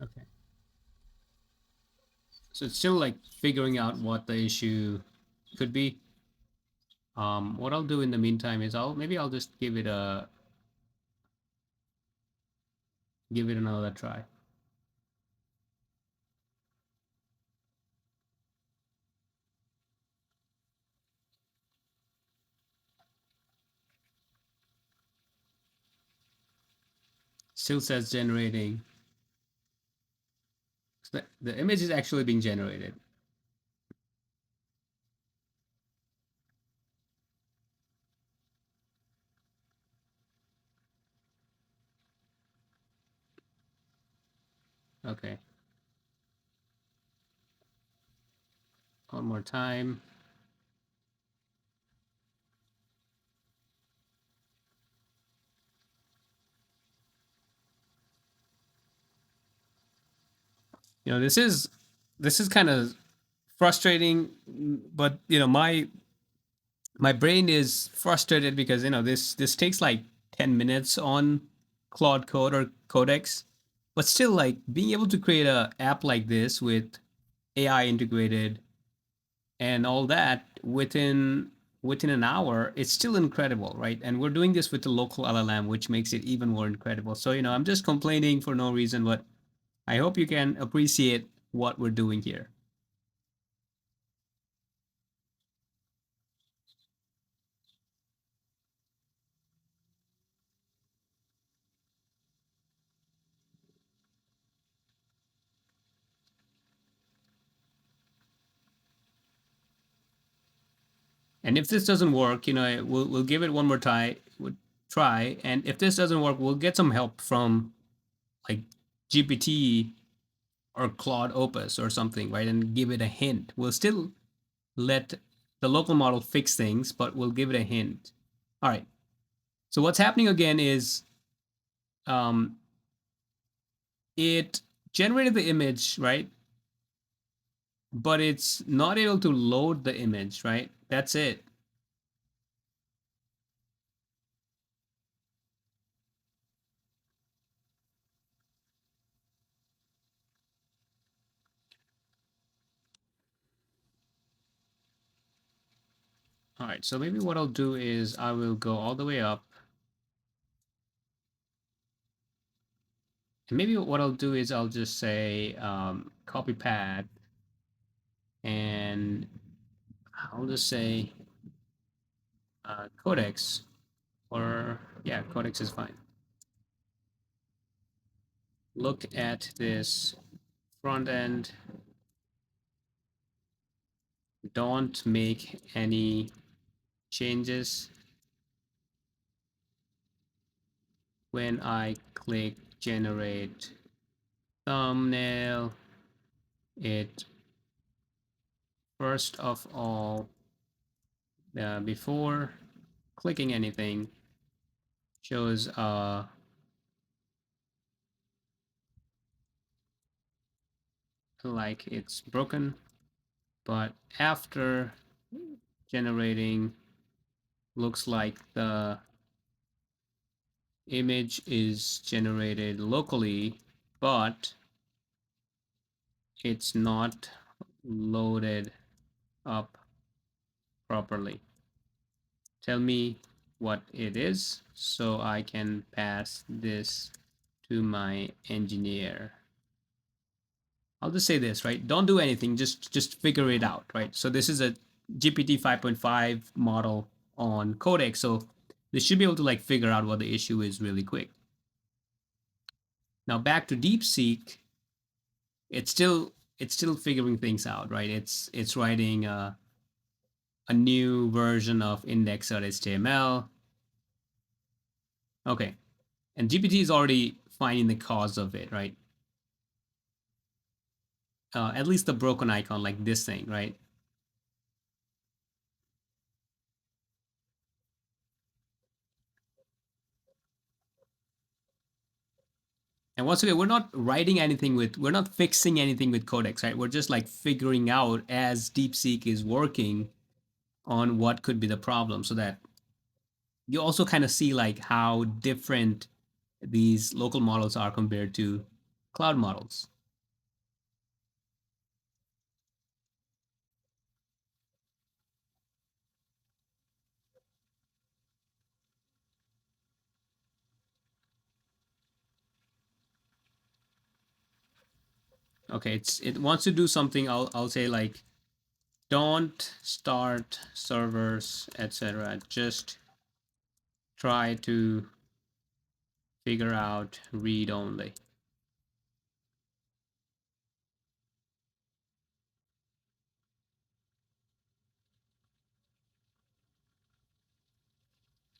Speaker 1: Okay. So it's still like figuring out what the issue could be. What I'll do in the meantime is I'll just give it another try. Still says generating. So the image is actually being generated. Okay, one more time. You know, this is kind of frustrating, but you know, my brain is frustrated because you know this takes like 10 minutes on Claude Code or Codex, but still like being able to create a app like this with AI integrated and all that within an hour, it's still incredible, right? And we're doing this with the local LLM, which makes it even more incredible. So you know, I'm just complaining for no reason, but I hope you can appreciate what we're doing here. And if this doesn't work, you know, we'll give it one more try. And if this doesn't work, we'll get some help from like GPT or Claude Opus or something, right? And give it a hint. We'll still let the local model fix things, but we'll give it a hint. All right. So what's happening again is um, it generated the image, right? But it's not able to load the image, right? That's it. All right. So maybe what I'll do is I will go all the way up. And maybe what I'll do is I'll just say copy path, and I'll just say Codex, or yeah, Codex is fine. Look at this front end. Don't make any changes. When I click generate thumbnail, it first of all, before clicking anything, shows like it's broken, but after generating, looks like the image is generated locally, but it's not loaded up properly. Tell me what it is so I can pass this to my engineer. I'll just say this, right? Don't do anything, just figure it out, right? So this is a GPT 5.5 model on Codex, so they should be able to like figure out what the issue is really quick. Now back to DeepSeek, it's still figuring things out, right? It's writing a new version of index.html. Okay, and GPT is already finding the cause of it, right? At least the broken icon, like this thing, right? And once again, we're not fixing anything with Codex, right? We're just like figuring out as DeepSeek is working on what could be the problem, so that you also kind of see like how different these local models are compared to cloud models. Okay, it wants to do something. I'll say like don't start servers, etc. Just try to figure out read only.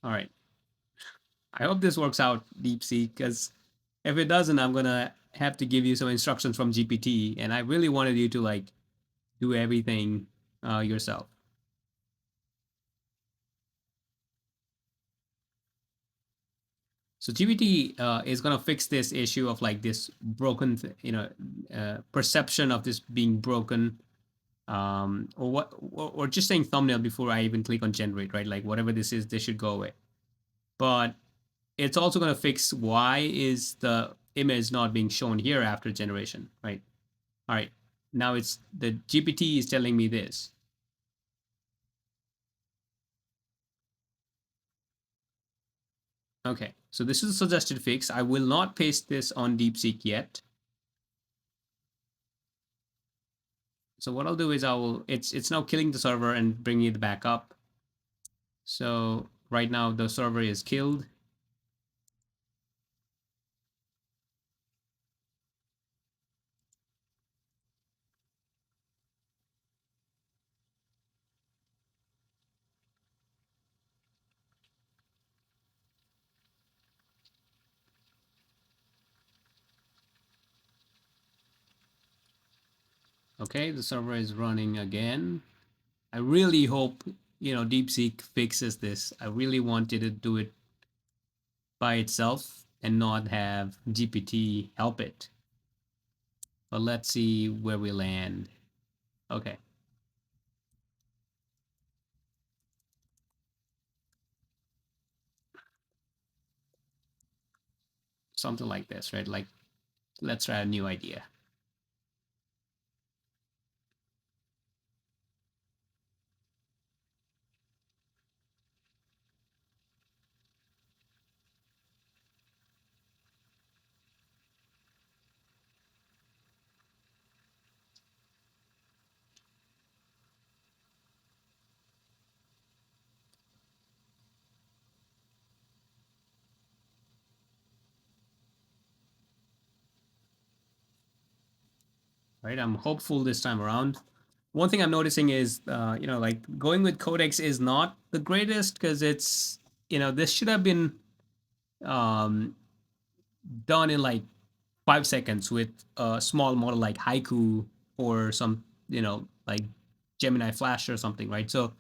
Speaker 1: All right. I hope this works out, DeepSeek, because if it doesn't, I'm gonna have to give you some instructions from GPT, and I really wanted you to like do everything yourself. So GPT is gonna fix this issue of like this broken, perception of this being broken, or what, or just saying thumbnail before I even click on generate, right? Like whatever this is, this should go away. But it's also gonna fix why is the image not being shown here after generation, right? All right, now it's the GPT is telling me this. Okay, so this is a suggested fix. I will not paste this on DeepSeek yet. So what I'll do is it's now killing the server and bringing it back up. So right now the server is killed. Okay, the server is running again. I really hope, DeepSeek fixes this. I really wanted to do it by itself and not have GPT help it. But let's see where we land. Okay. Something like this, right? Like, let's try a new idea. Right? I'm hopeful this time around. One thing I'm noticing is, like going with Codex is not the greatest because it's, this should have been um, done in like 5 seconds with a small model like Haiku or some, like Gemini Flash or something, right? So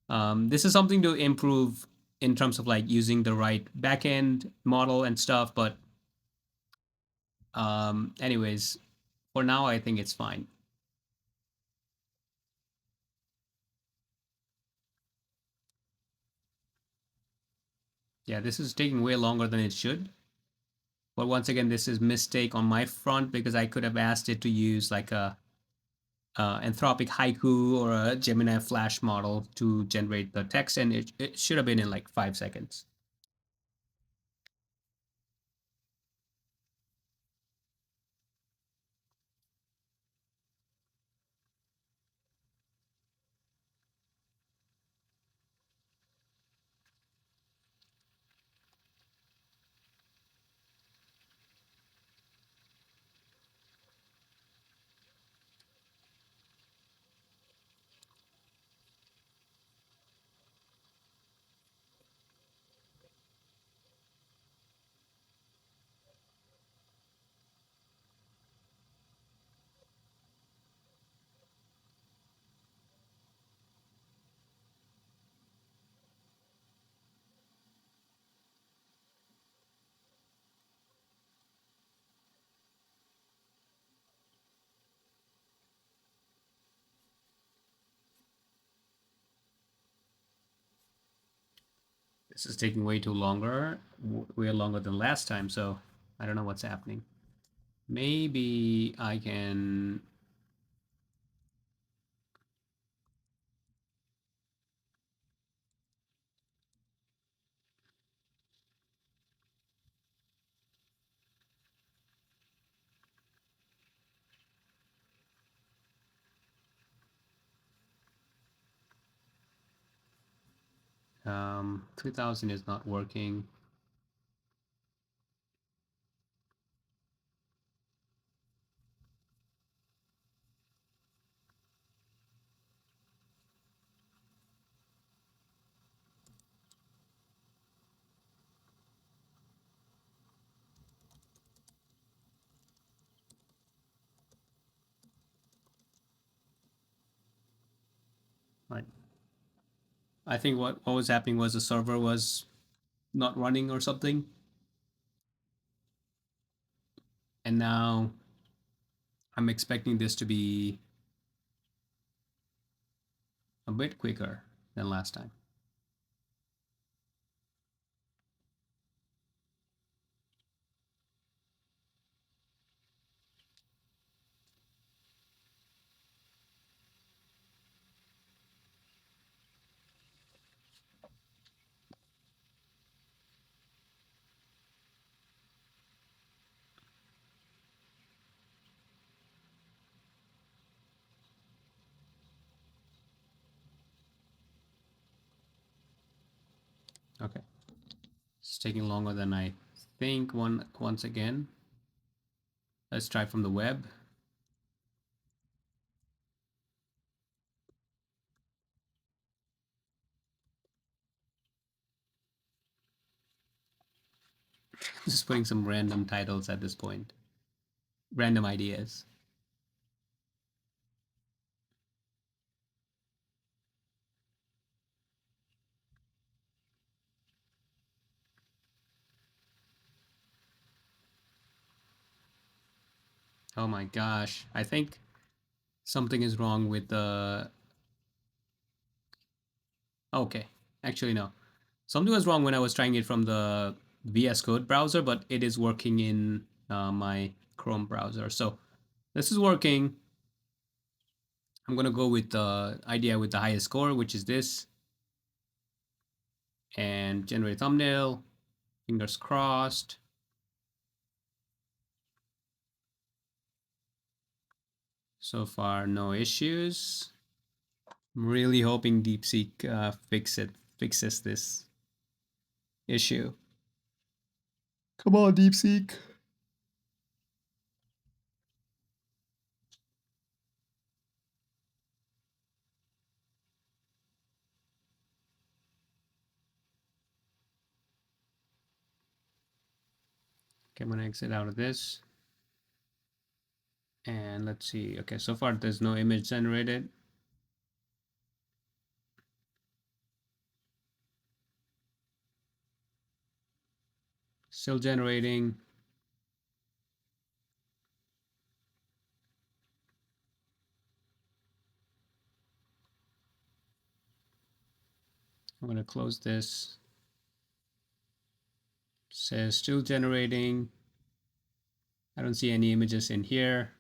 Speaker 1: this is something to improve in terms of like using the right backend model and stuff. But anyways, for now, I think it's fine. Yeah, this is taking way longer than it should. But once again, this is mistake on my front because I could have asked it to use like a Anthropic Haiku or a Gemini Flash model to generate the text, and it should have been in like 5 seconds. This is taking way too longer, way longer than last time. So I don't know what's happening. Maybe I can. Um, 3000 is not working. Right. I think what was happening was the server was not running or something, and now I'm expecting this to be a bit quicker than last time. Okay, it's taking longer than I think. Once again, let's try from the web. Just putting some random titles at this point, random ideas. Oh my gosh, I think something is wrong with the... Okay, actually no. Something was wrong when I was trying it from the VS Code browser, but it is working in my Chrome browser. So this is working. I'm gonna go with the idea with the highest score, which is this, and generate thumbnail. Fingers crossed. So far, no issues. I'm really hoping DeepSeek fixes this issue. Come on, DeepSeek. Okay, I'm gonna exit out of this. And let's see. Okay, so far there's no image generated. Still generating. I'm gonna close this. It says still generating. I don't see any images in here.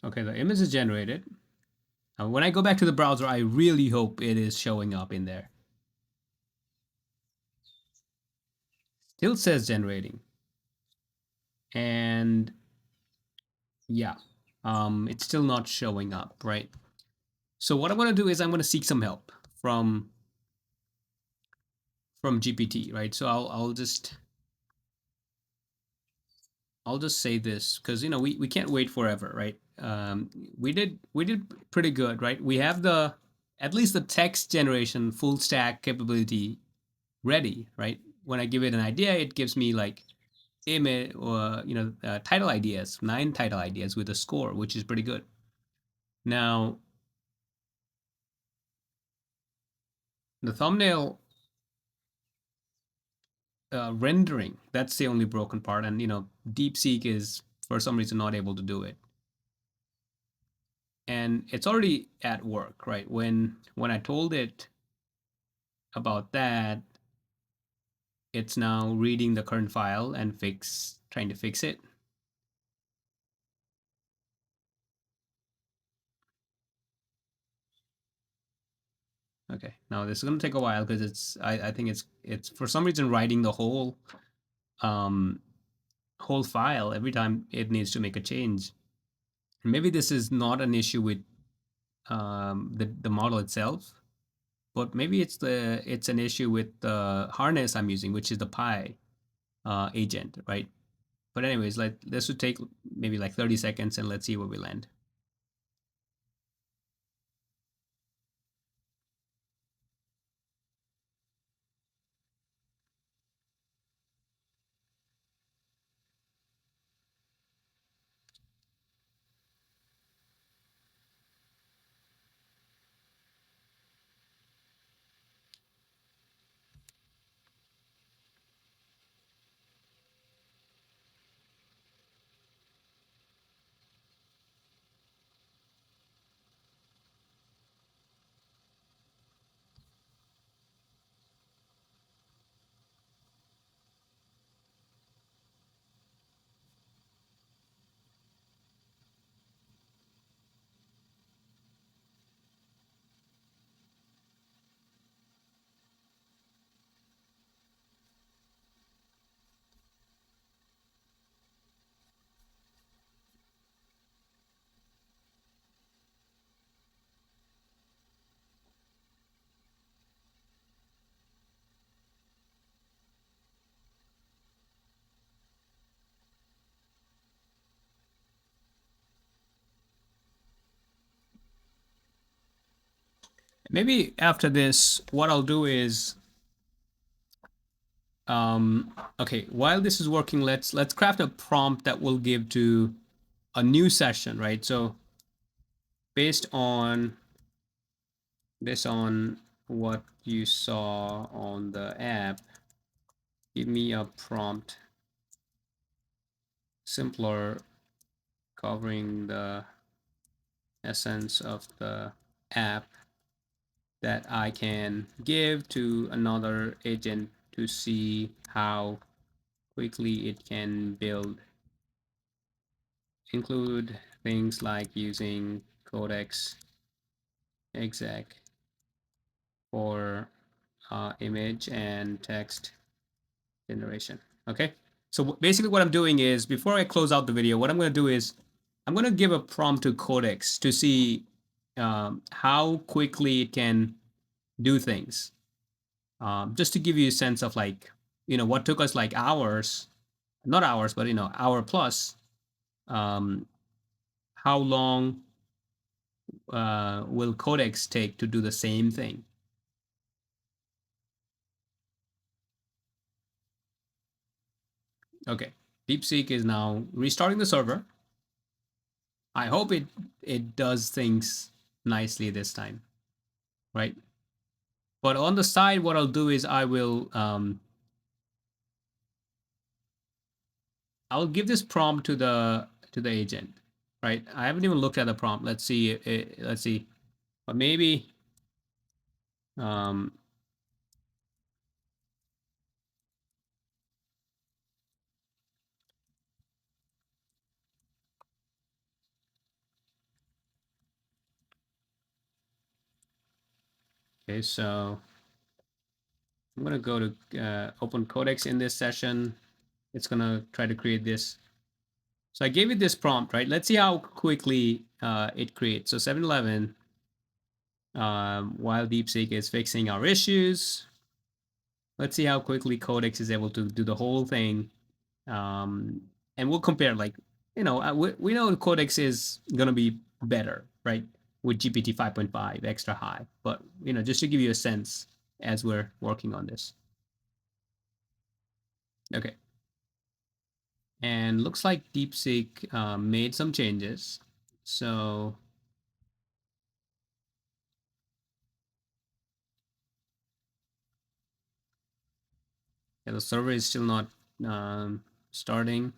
Speaker 1: Okay, the image is generated. Now, when I go back to the browser, I really hope it is showing up in there. Still says generating. And yeah, it's still not showing up, right? So what I'm going to do is I'm going to seek some help from GPT, right? So I'll just say this because we can't wait forever, right? We did pretty good, right? We have the at least the text generation full stack capability ready, right? When I give it an idea, it gives me like image or title ideas, 9 title ideas with a score, which is pretty good. Now the thumbnail rendering, that's the only broken part, and DeepSeek is for some reason not able to do it. And it's already at work, right? When I told it about that, it's now reading the current file and trying to fix it. Okay, now this is going to take a while because I think it's for some reason writing the whole whole file every time it needs to make a change. And maybe this is not an issue with the model itself, but maybe it's an issue with the harness I'm using, which is the Pi agent, right? But anyways, like this would take maybe like 30 seconds, and let's see where we land. Maybe after this, what I'll do is, okay, while this is working, let's craft a prompt that will give to a new session, right? So based on what you saw on the app, give me a prompt simpler covering the essence of the app that I can give to another agent to see how quickly it can build. Include things like using Codex exec for image and text generation. Okay, so basically what I'm doing is, before I close out the video, what I'm going to do is I'm going to give a prompt to Codex to see how quickly it can do things. Just to give you a sense of, like, what took us like hours, not hours, but hour plus. Um, how long will Codex take to do the same thing? Okay, DeepSeek is now restarting the server. I hope it does things nicely this time, right? But on the side, what I'll do is I'll give this prompt to the agent, right? I haven't even looked at the prompt. Let's see. Let's see. But maybe um, okay. So I'm gonna go to open Codex in this session. It's gonna try to create this. So I gave it this prompt, right? Let's see how quickly it creates. So 7-Eleven, while DeepSeek is fixing our issues, let's see how quickly Codex is able to do the whole thing. And we'll compare, like, we know Codex is going to be better, right? With GPT 5.5 extra high. But, just to give you a sense as we're working on this. Okay. And looks like DeepSeek made some changes. So yeah, the server is still not starting.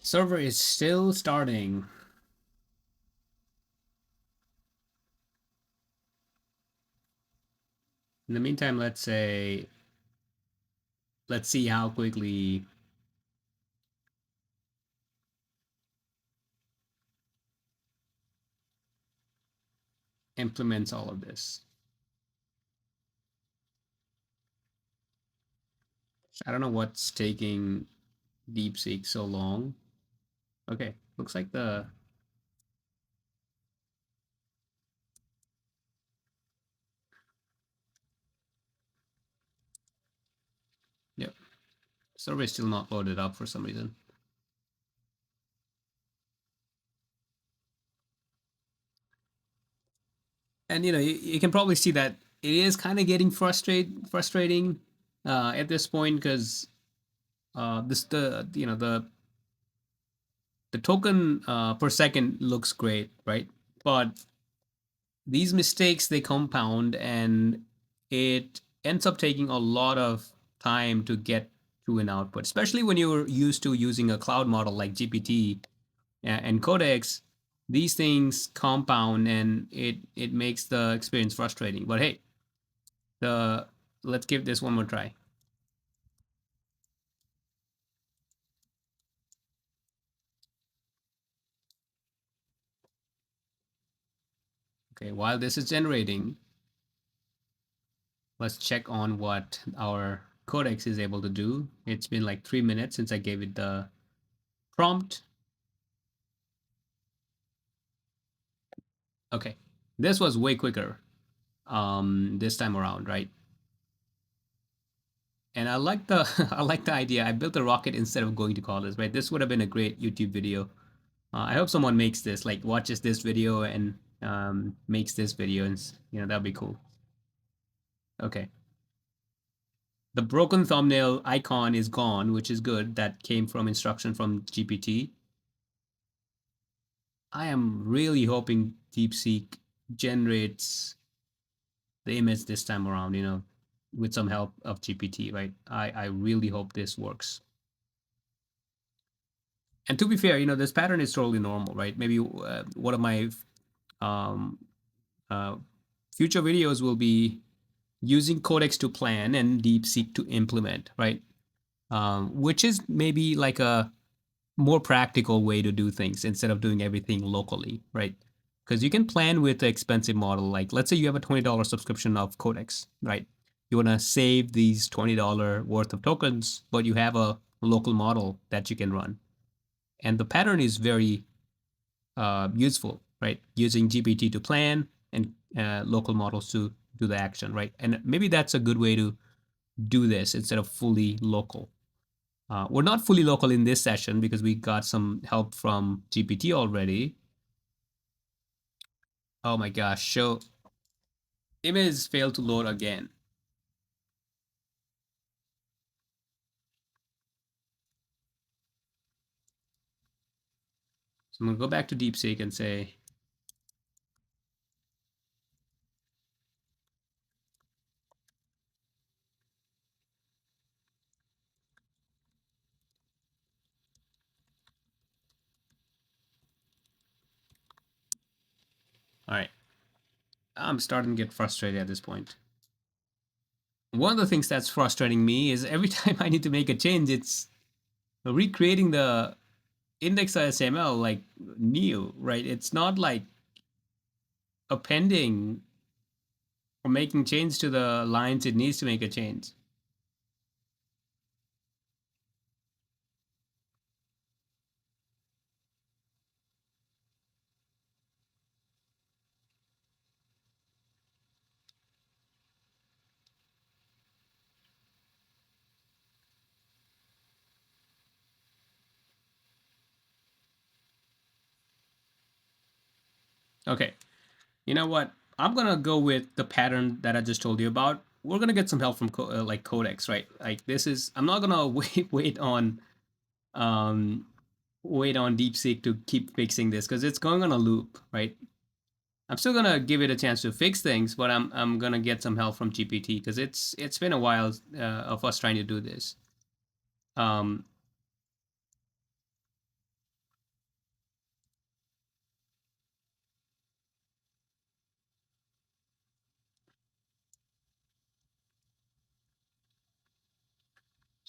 Speaker 1: Server is still starting. In the meantime, let's see how quickly implements all of this. I don't know what's taking DeepSeek so long. Okay, looks like yep, server is still not loaded up for some reason. And you can probably see that it is kind of getting frustrating at this point, because this the token per second looks great, right? But these mistakes, they compound, and it ends up taking a lot of time to get to an output, especially when you're used to using a cloud model like GPT and Codex. These things compound, and it makes the experience frustrating. But hey, the let's give this one more try. Okay, while this is generating, let's check on what our Codex is able to do. It's been like 3 minutes since I gave it the prompt. Okay, this was way quicker this time around, right? And I like the I like the idea. I built a rocket instead of going to college, right? This would have been a great YouTube video. I hope someone makes this, like watches this video and makes this video, and that'd be cool. Okay. The broken thumbnail icon is gone, which is good. That came from instruction from GPT. I am really hoping DeepSeek generates the image this time around, with some help of GPT, right? I really hope this works. And to be fair, this pattern is totally normal, right? Maybe one of my um, uh, future videos will be using Codex to plan and DeepSeek to implement, right? Which is maybe like a more practical way to do things instead of doing everything locally, right? Because you can plan with the expensive model. Like, let's say you have a $20 subscription of Codex, right? You want to save these $20 worth of tokens, but you have a local model that you can run. And the pattern is very useful, right? Using GPT to plan and local models to do the action, right? And maybe that's a good way to do this instead of fully local. We're not fully local in this session because we got some help from GPT already. Oh my gosh, show image failed to load again. So I'm gonna go back to DeepSeek and say, all right, I'm starting to get frustrated at this point. One of the things that's frustrating me is every time I need to make a change, it's recreating the index.html like new, right? It's not like appending or making change to the lines it needs to make a change. Okay, you know what? I'm gonna go with the pattern that I just told you about. We're gonna get some help from like Codex, right? Like this is. I'm not gonna um, wait on DeepSeek to keep fixing this because it's going on a loop, right? I'm still gonna give it a chance to fix things, but I'm gonna get some help from GPT because it's been a while of us trying to do this. Um,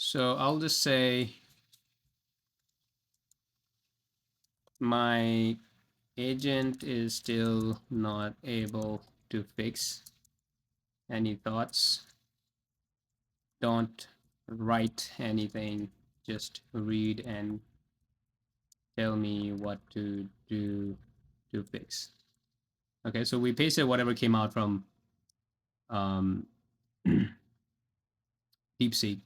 Speaker 1: So I'll just say my agent is still not able to fix. Any thoughts? Don't write anything, just read and tell me what to do to fix. Okay, so we pasted whatever came out from um, DeepSeek.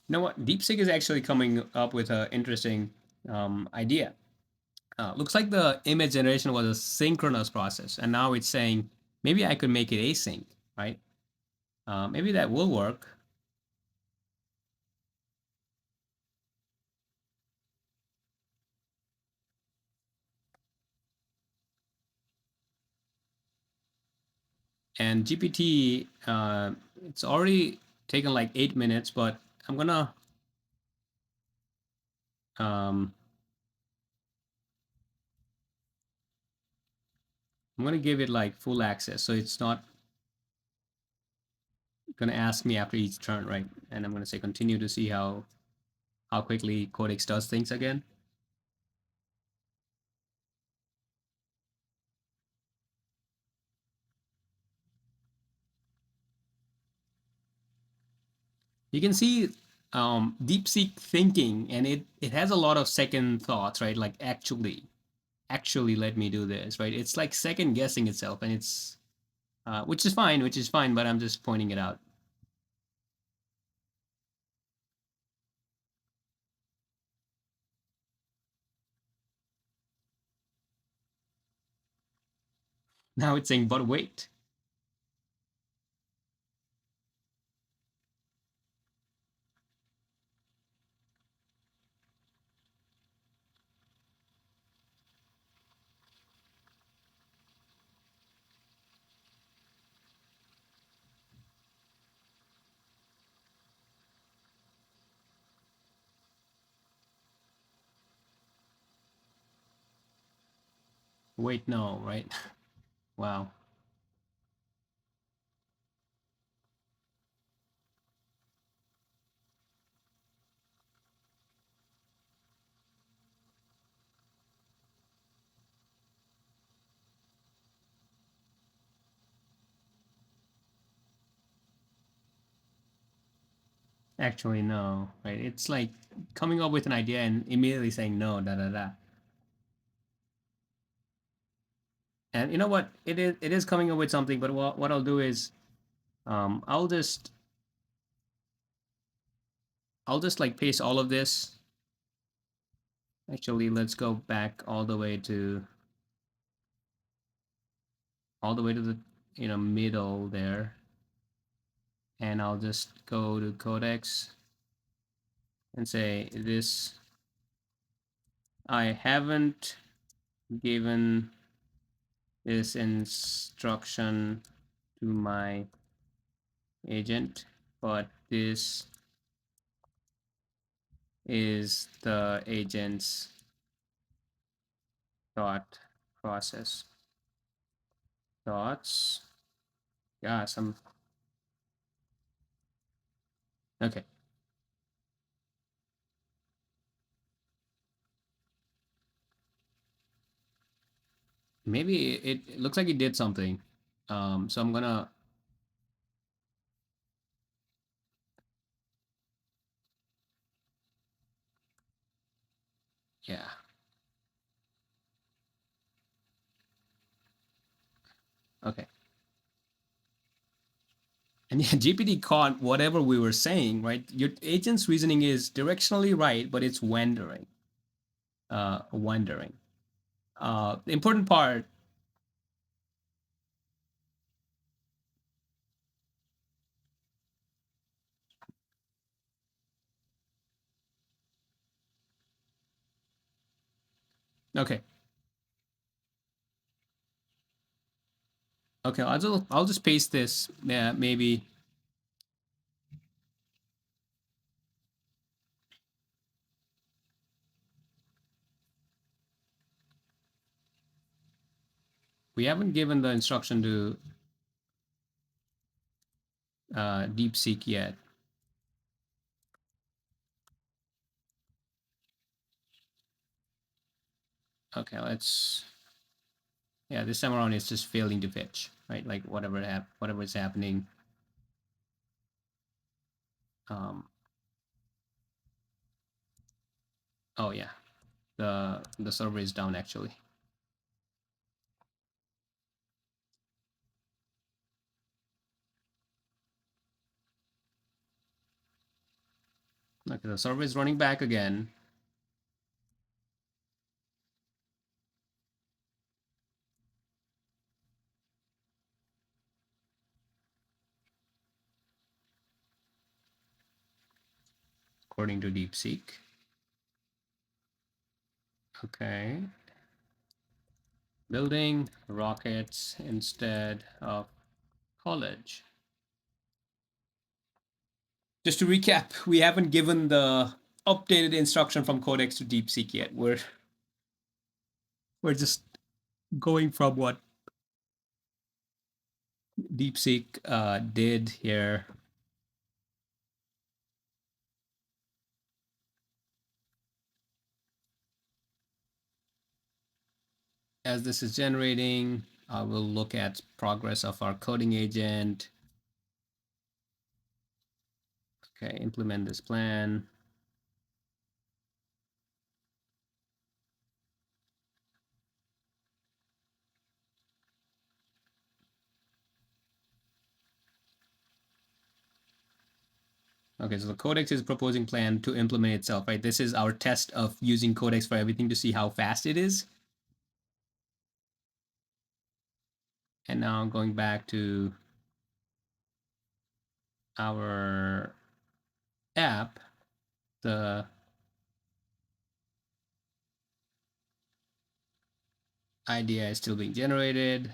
Speaker 1: You know what? DeepSeek is actually coming up with an interesting idea. Looks like the image generation was a synchronous process, and now it's saying maybe I could make it async, right? Maybe that will work. And GPT, it's already taken like 8 minutes, but I'm gonna um, I'm gonna give it like full access, so it's not gonna ask me after each turn, right? And I'm gonna say continue to see how quickly Codex does things again. You can see DeepSeek thinking, and it has a lot of second thoughts, right? Like actually let me do this, right? It's like second guessing itself, and it's which is fine, but I'm just pointing it out. Now it's saying, but wait, no, right? Wow. Actually, no, right? It's like coming up with an idea and immediately saying no, da da da. And you know what? It is coming up with something, but what I'll do is I'll just like paste all of this. Actually, let's go back all the way to the middle there, and I'll just go to Codex and say this. I haven't given this instruction to my agent, but this is the agent's thought process. Thoughts. Yeah, some. Okay. Maybe it looks like it did something. So I'm gonna. Yeah. Okay. And yeah, GPT caught whatever we were saying, right? Your agent's reasoning is directionally right, but it's wandering. Wandering. The important part. Okay. Okay, I'll just paste this. Yeah, maybe. We haven't given the instruction to DeepSeek yet. Okay, let's. Yeah, this time around it's just failing to fetch, right? Like whatever is happening. Um, oh yeah, the server is down actually. Okay, the server is running back again. According to DeepSeek. Okay. Building rockets instead of college. Just to recap, we haven't given the updated instruction from Codex to DeepSeek yet. We're just going from what DeepSeek did here. As this is generating, I will look at progress of our coding agent. Okay, implement this plan. Okay, so the Codex is proposing plan to implement itself, right? This is our test of using Codex for everything to see how fast it is. And now going back to our app, the idea is still being generated.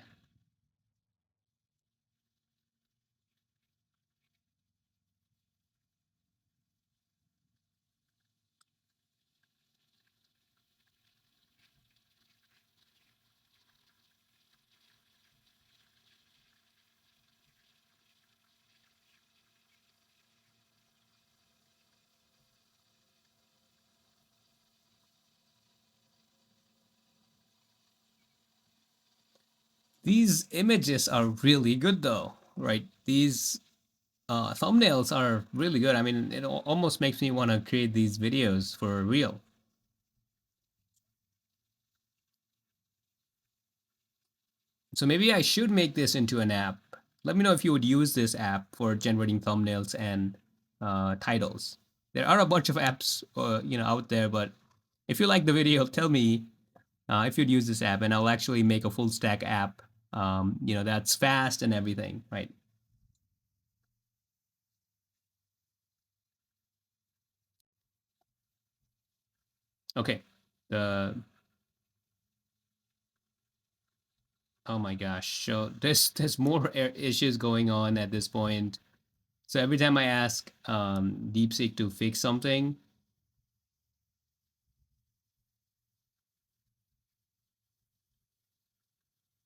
Speaker 1: These images are really good though, right? These thumbnails are really good. I mean, it almost makes me want to create these videos for real. So maybe I should make this into an app. Let me know if you would use this app for generating thumbnails and titles. There are a bunch of apps, out there. But if you like the video, tell me if you'd use this app, and I'll actually make a full stack app. That's fast and everything, right? Okay. The Oh my gosh. So there's more issues going on at this point. So every time I ask DeepSeek to fix something,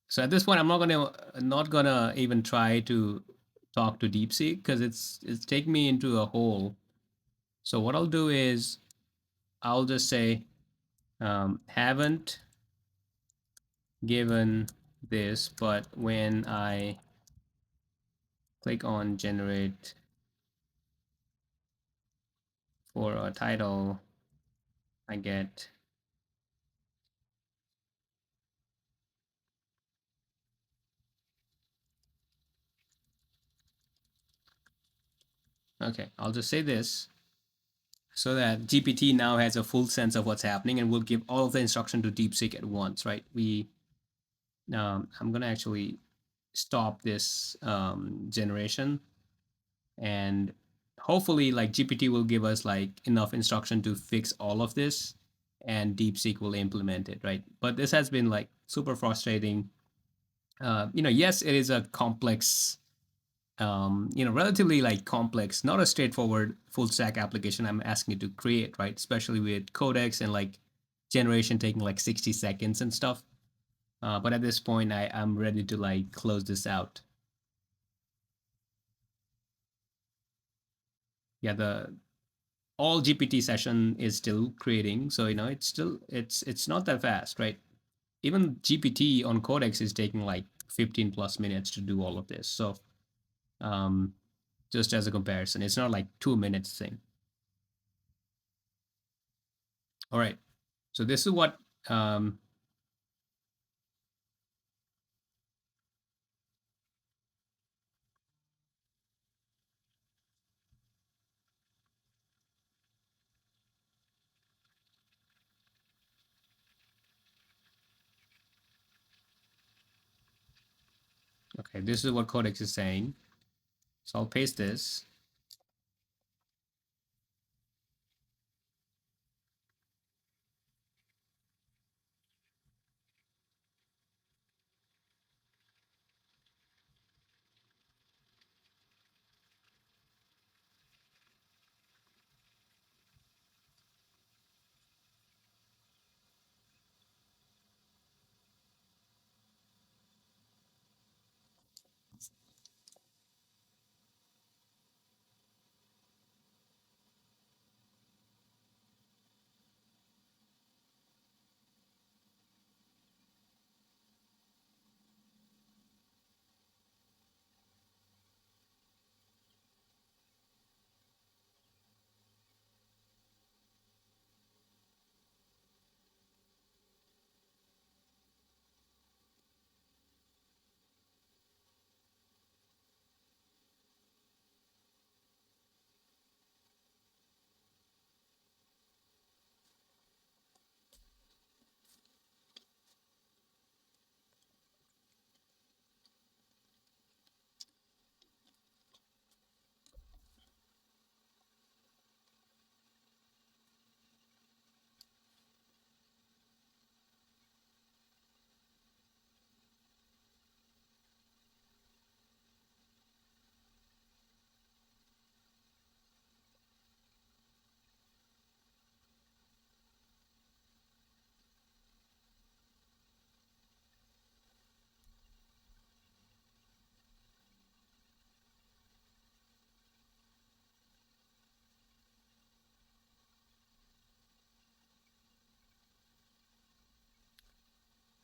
Speaker 1: so at this point I'm not gonna even try to talk to DeepSeek because it's taking me into a hole. So what I'll do is I'll just say haven't given this, but when I click on generate for a title, I get. Okay, I'll just say this so that GPT now has a full sense of what's happening and will give all of the instruction to DeepSeek at once, right? I'm gonna actually stop this generation, and hopefully like GPT will give us like enough instruction to fix all of this, and DeepSeek will implement it, right? But this has been like super frustrating. Yes, it is a complex, relatively like complex, not a straightforward full stack application I'm asking you to create, right? Especially with Codex and like generation taking like 60 seconds and stuff. But at this point, I'm ready to like close this out. Yeah, the all GPT session is still creating, so it's not that fast, right? Even GPT on Codex is taking like 15 plus minutes to do all of this. So um, just as a comparison, it's not like 2 minutes thing. All right. So this is what um, okay, this is what Codex is saying. So I'll paste this.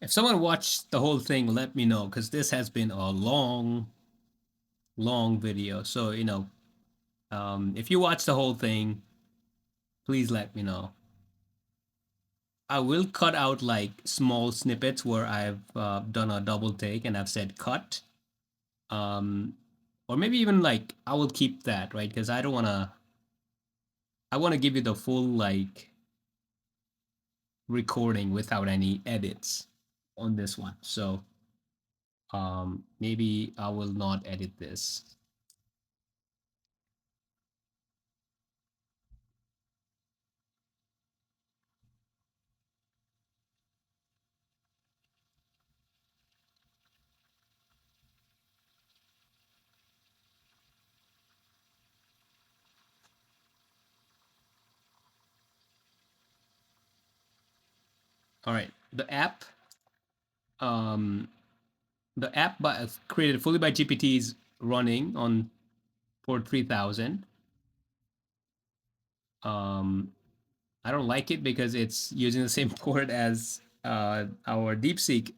Speaker 1: If someone watched the whole thing, let me know because this has been a long, long video. So if you watch the whole thing, please let me know. I will cut out like small snippets where I've done a double take and I've said cut. Um, or maybe even like I will keep that, right? Because I don't want to, I want to give you the full like recording without any edits on this one. So maybe I will not edit this. All right. Um, the app created fully by GPT is running on port 3000. Um, I don't like it because it's using the same port as our DeepSeek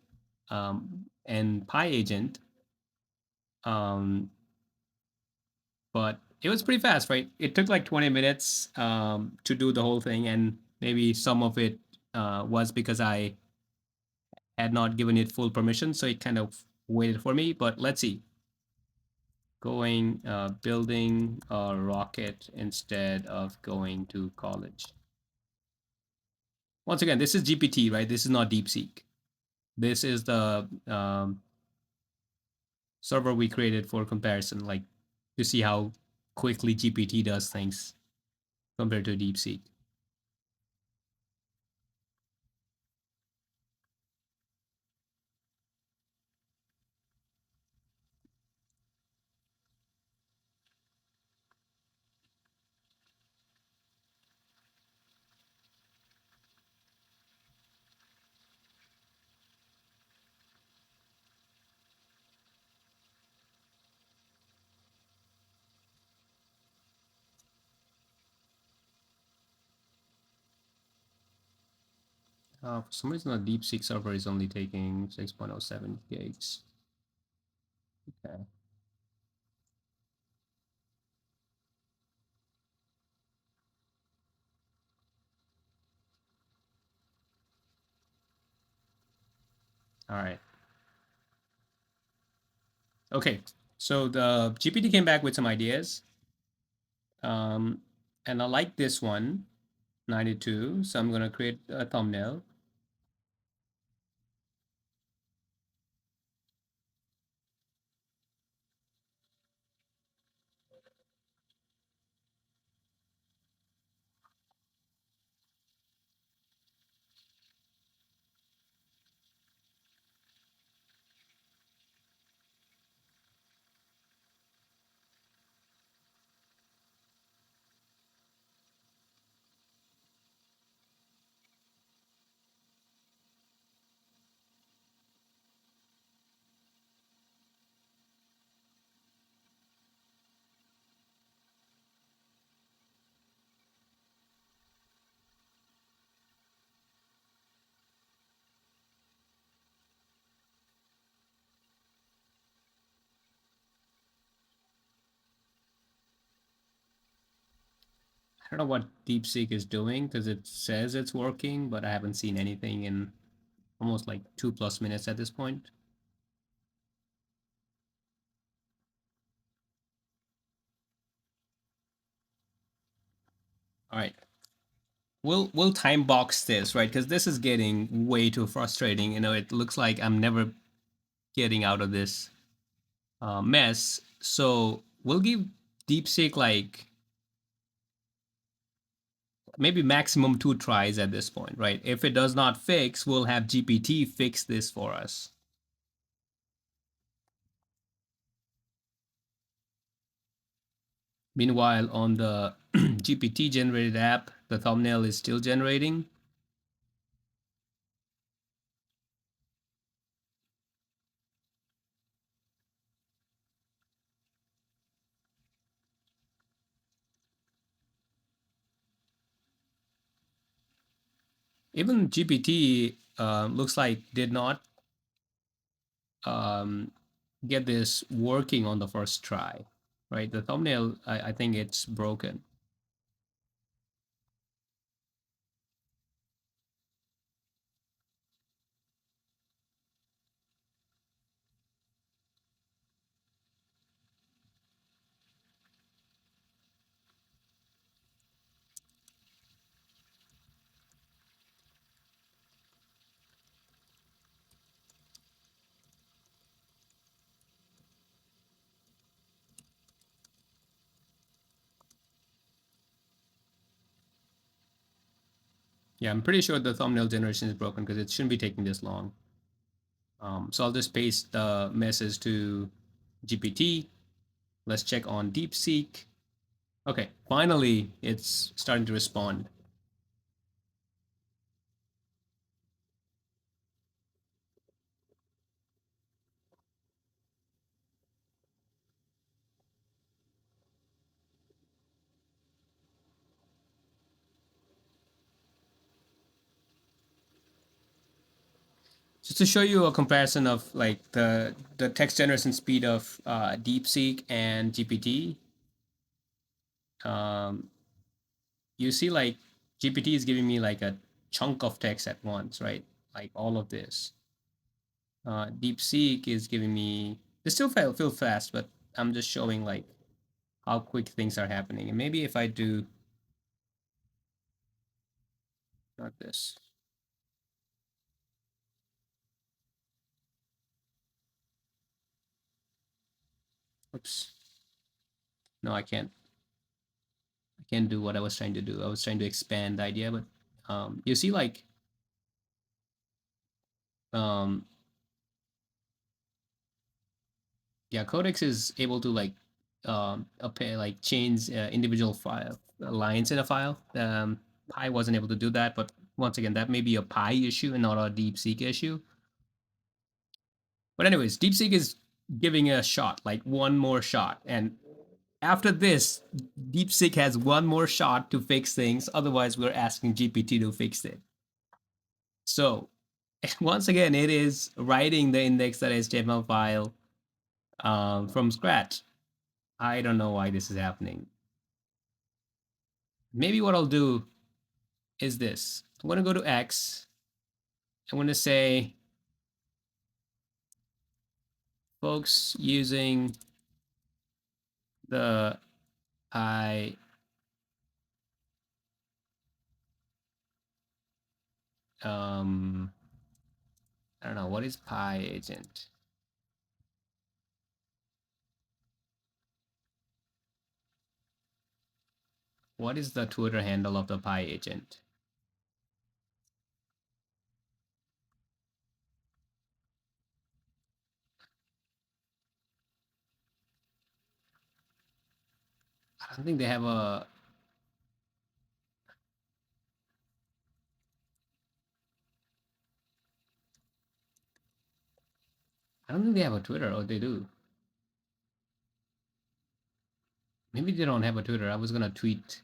Speaker 1: and Pi agent. Um, but it was pretty fast, right? It took like 20 minutes to do the whole thing, and maybe some of it was because I had not given it full permission, so it kind of waited for me. But let's see. Building a rocket instead of going to college. Once again, this is GPT, right? This is not DeepSeek. This is the server we created for comparison, like to see how quickly GPT does things compared to DeepSeek. For some reason, the DeepSeek server is only taking 6.07 gigs. Okay. All right. Okay. So the GPT came back with some ideas. Um, and I like this one, 92. So I'm going to create a thumbnail. I don't know what DeepSeek is doing because it says it's working, but I haven't seen anything in almost like 2+ minutes at this point. All right. We'll time box this, right? Because this is getting way too frustrating. It looks like I'm never getting out of this mess. So we'll give DeepSeek like maybe maximum 2 tries at this point, right? If it does not fix, we'll have GPT fix this for us. Meanwhile, on the GPT generated app, the thumbnail is still generating. Even GPT looks like did not um, get this working on the first try, right? The thumbnail, I think it's broken. Yeah, I'm pretty sure the thumbnail generation is broken because it shouldn't be taking this long. So I'll just paste the message to GPT. Let's check on DeepSeek. Okay, finally it's starting to respond. Just to show you a comparison of like the text generation speed of DeepSeek and GPT, um, you see like GPT is giving me like a chunk of text at once, right? Like all of this. DeepSeek is giving me. They still feel fast, but I'm just showing like how quick things are happening. And maybe if I do not this. Oops. No, I can't. I can't do what I was trying to do. I was trying to expand the idea, but you see like um, yeah, Codex is able to like like change individual file lines in a file. Pi wasn't able to do that, but once again, that may be a Pi issue and not a DeepSeek issue. But anyways, DeepSeek is giving a shot, like one more shot, and after this, DeepSeek has one more shot to fix things. Otherwise, we're asking GPT to fix it. So once again, it is writing the index.html file from scratch. I don't know why this is happening. Maybe what I'll do is this. I'm going to go to X. I'm going to say, folks using the Pi I don't know, what is Pi agent? What is the Twitter handle of the Pi agent? I don't think they have a. I don't think they have a Twitter. Oh, they do. Maybe they don't have a Twitter. I was gonna tweet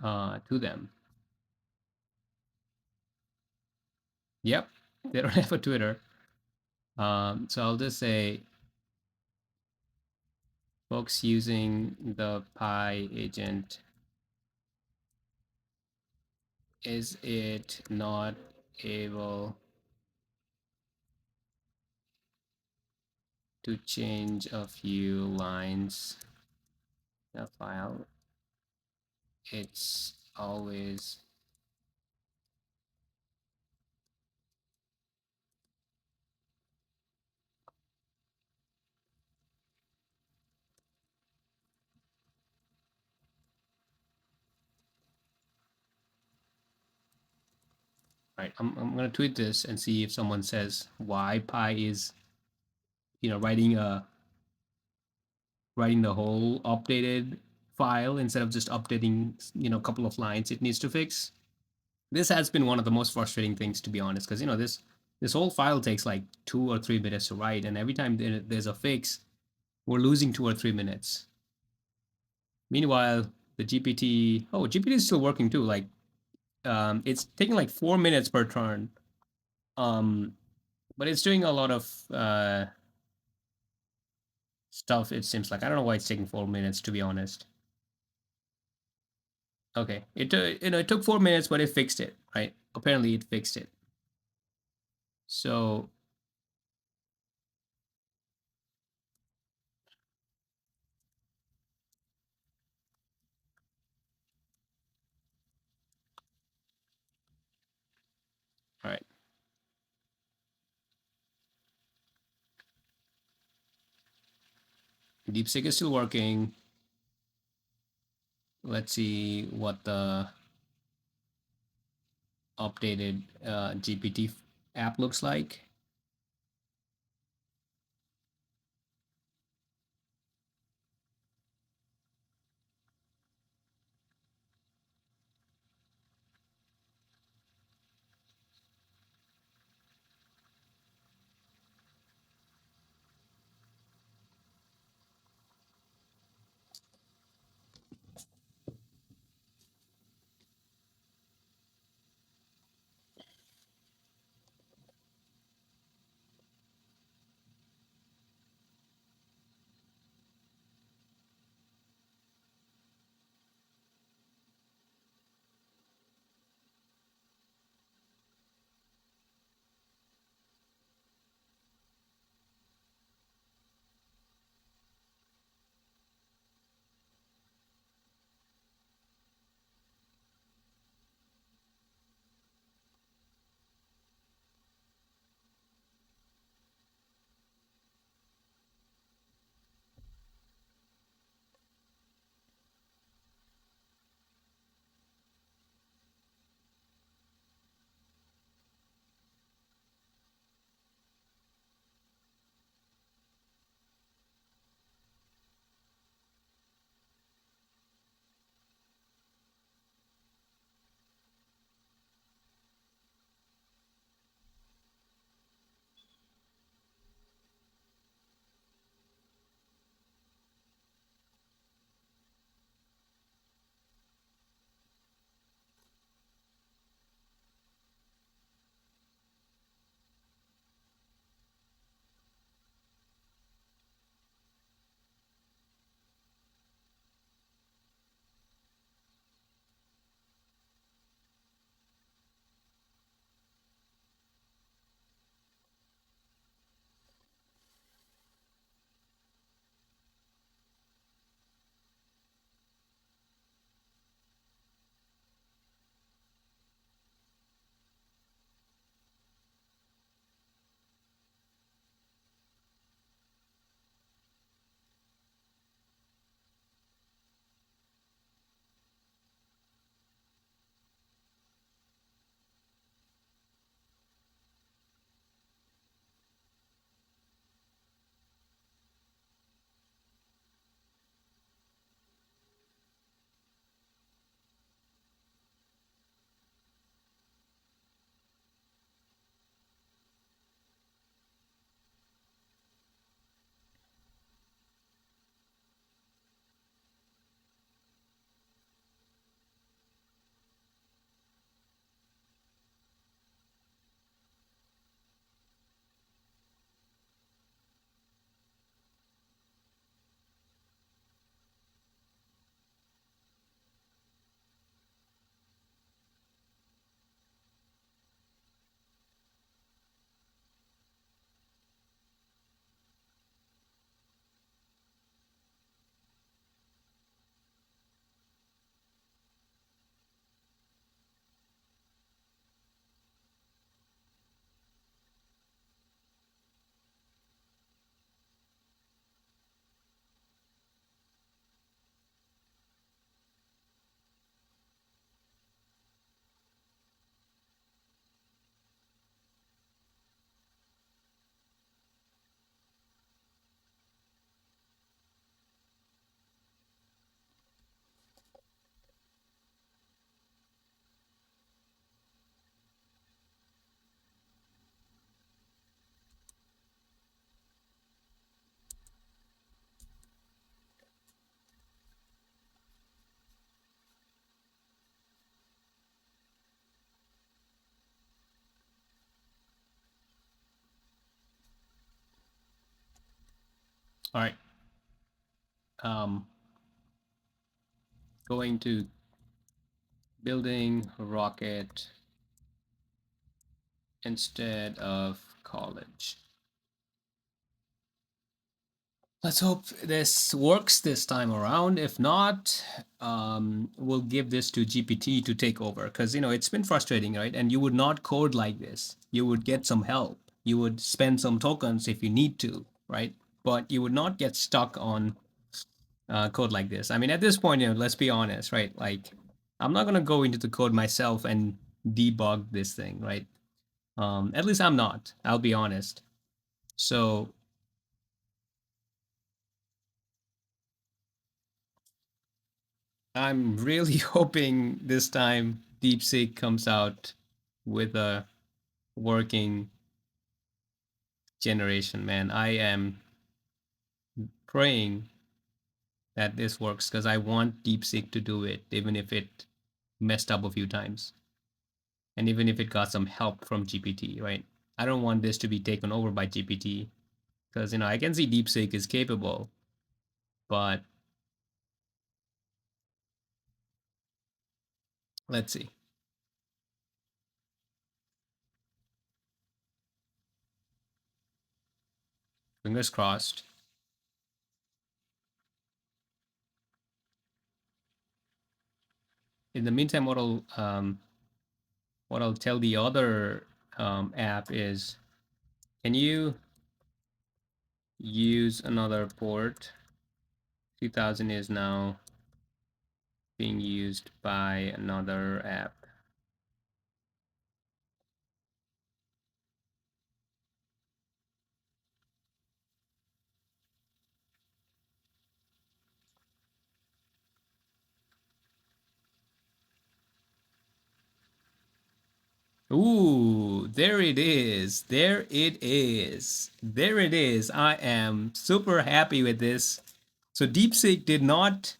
Speaker 1: to them. Yep, they don't have a Twitter. So I'll just say, folks using the Pi agent, is it not able to change a few lines in a file? It's always right. I'm gonna tweet this and see if someone says why Pi is, writing the whole updated file instead of just updating, a couple of lines it needs to fix. This has been one of the most frustrating things, to be honest, because this whole file takes like 2 or 3 minutes to write, and every time there's a fix, we're losing 2 or 3 minutes. Meanwhile, the GPT is still working too. Like, it's taking like 4 minutes per turn, but it's doing a lot of stuff. It seems like I don't know why it's taking 4 minutes, to be honest. Okay, it took 4 minutes, but it fixed it, right? Apparently, it fixed it. So, all right. DeepSeek is still working. Let's see what the updated GPT app looks like. All right. Um, going to building rocket instead of college. Let's hope this works this time around. If not, we'll give this to GPT to take over because it's been frustrating, right? And you would not code like this. You would get some help. You would spend some tokens if you need to, right? But you would not get stuck on code like this. I mean, at this point, let's be honest, right? Like, I'm not gonna go into the code myself and debug this thing, right? At least I'm not. I'll be honest. So I'm really hoping this time DeepSeek comes out with a working generation, man. I am praying that this works because I want DeepSeek to do it, even if it messed up a few times. And even if it got some help from GPT, right? I don't want this to be taken over by GPT because, I can see DeepSeek is capable, but let's see. Fingers crossed. In the meantime, what I'll tell the other app is, can you use another port? 3000 is now being used by another app. Ooh, there it is. There it is. There it is. I am super happy with this. So DeepSeek did not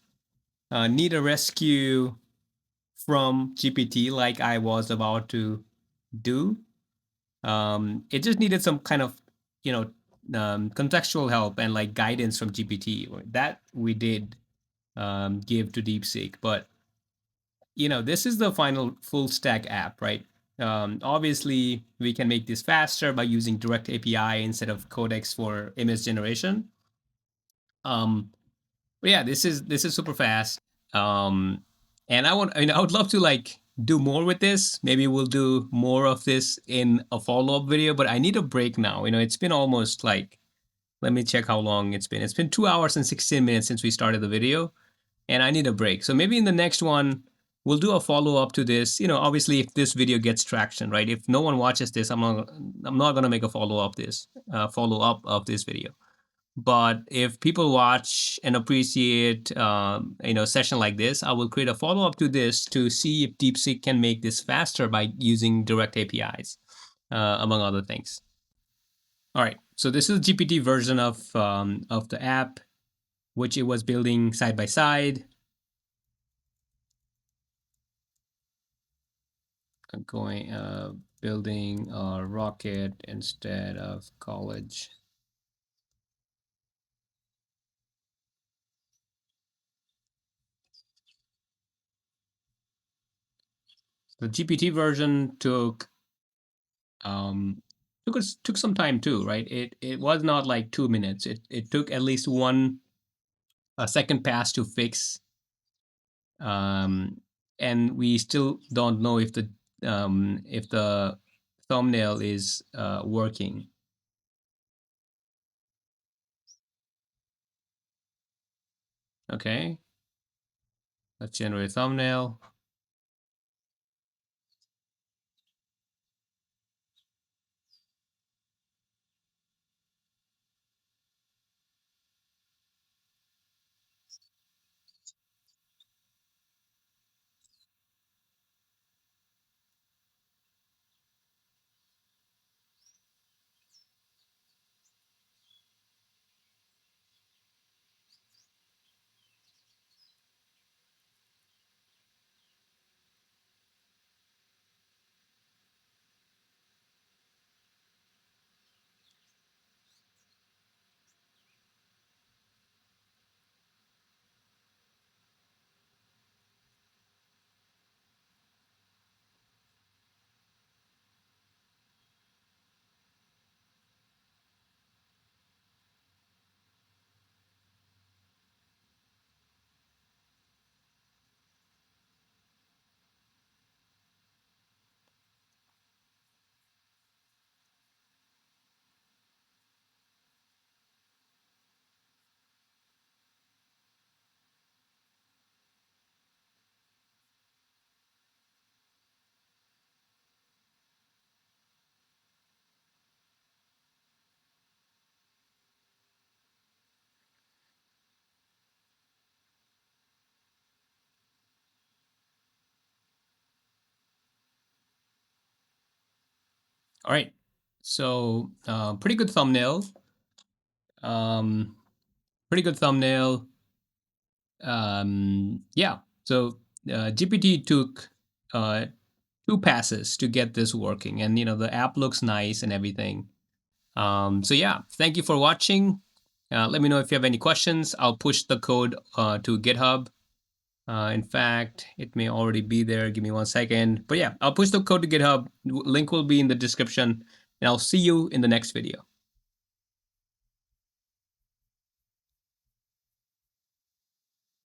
Speaker 1: need a rescue from GPT like I was about to do. It just needed some kind of, you know, contextual help and like guidance from GPT. That we did give to DeepSeek, but this is the final full stack app, right? Obviously, we can make this faster by using direct API instead of Codex for image generation. But yeah, this is super fast. Um, and I would love to like do more with this. Maybe we'll do more of this in a follow up video. But I need a break now. It's been almost like, let me check how long it's been. It's been 2 hours and 16 minutes since we started the video, and I need a break. So maybe in the next one, we'll do a follow up to this. Obviously, if this video gets traction, right? If no one watches this, I'm not gonna make a follow up of this video. But if people watch and appreciate, session like this, I will create a follow up to this to see if DeepSeek can make this faster by using direct APIs, among other things. All right. So this is the GPT version of the app, which it was building side by side. Going building a rocket instead of college. The GPT version took some time too, right? It was not like 2 minutes. It took at least a second pass to fix, um, and we still don't know if the thumbnail is working. Okay, let's generate a thumbnail. All right. So pretty good thumbnail. Um, pretty good thumbnail. Yeah. So GPT took uh, 2 passes to get this working, and the app looks nice and everything. So yeah, thank you for watching. Let me know if you have any questions. I'll push the code to GitHub. In fact, it may already be there. Give me 1 second. But yeah, I'll push the code to GitHub. Link will be in the description, and I'll see you in the next video.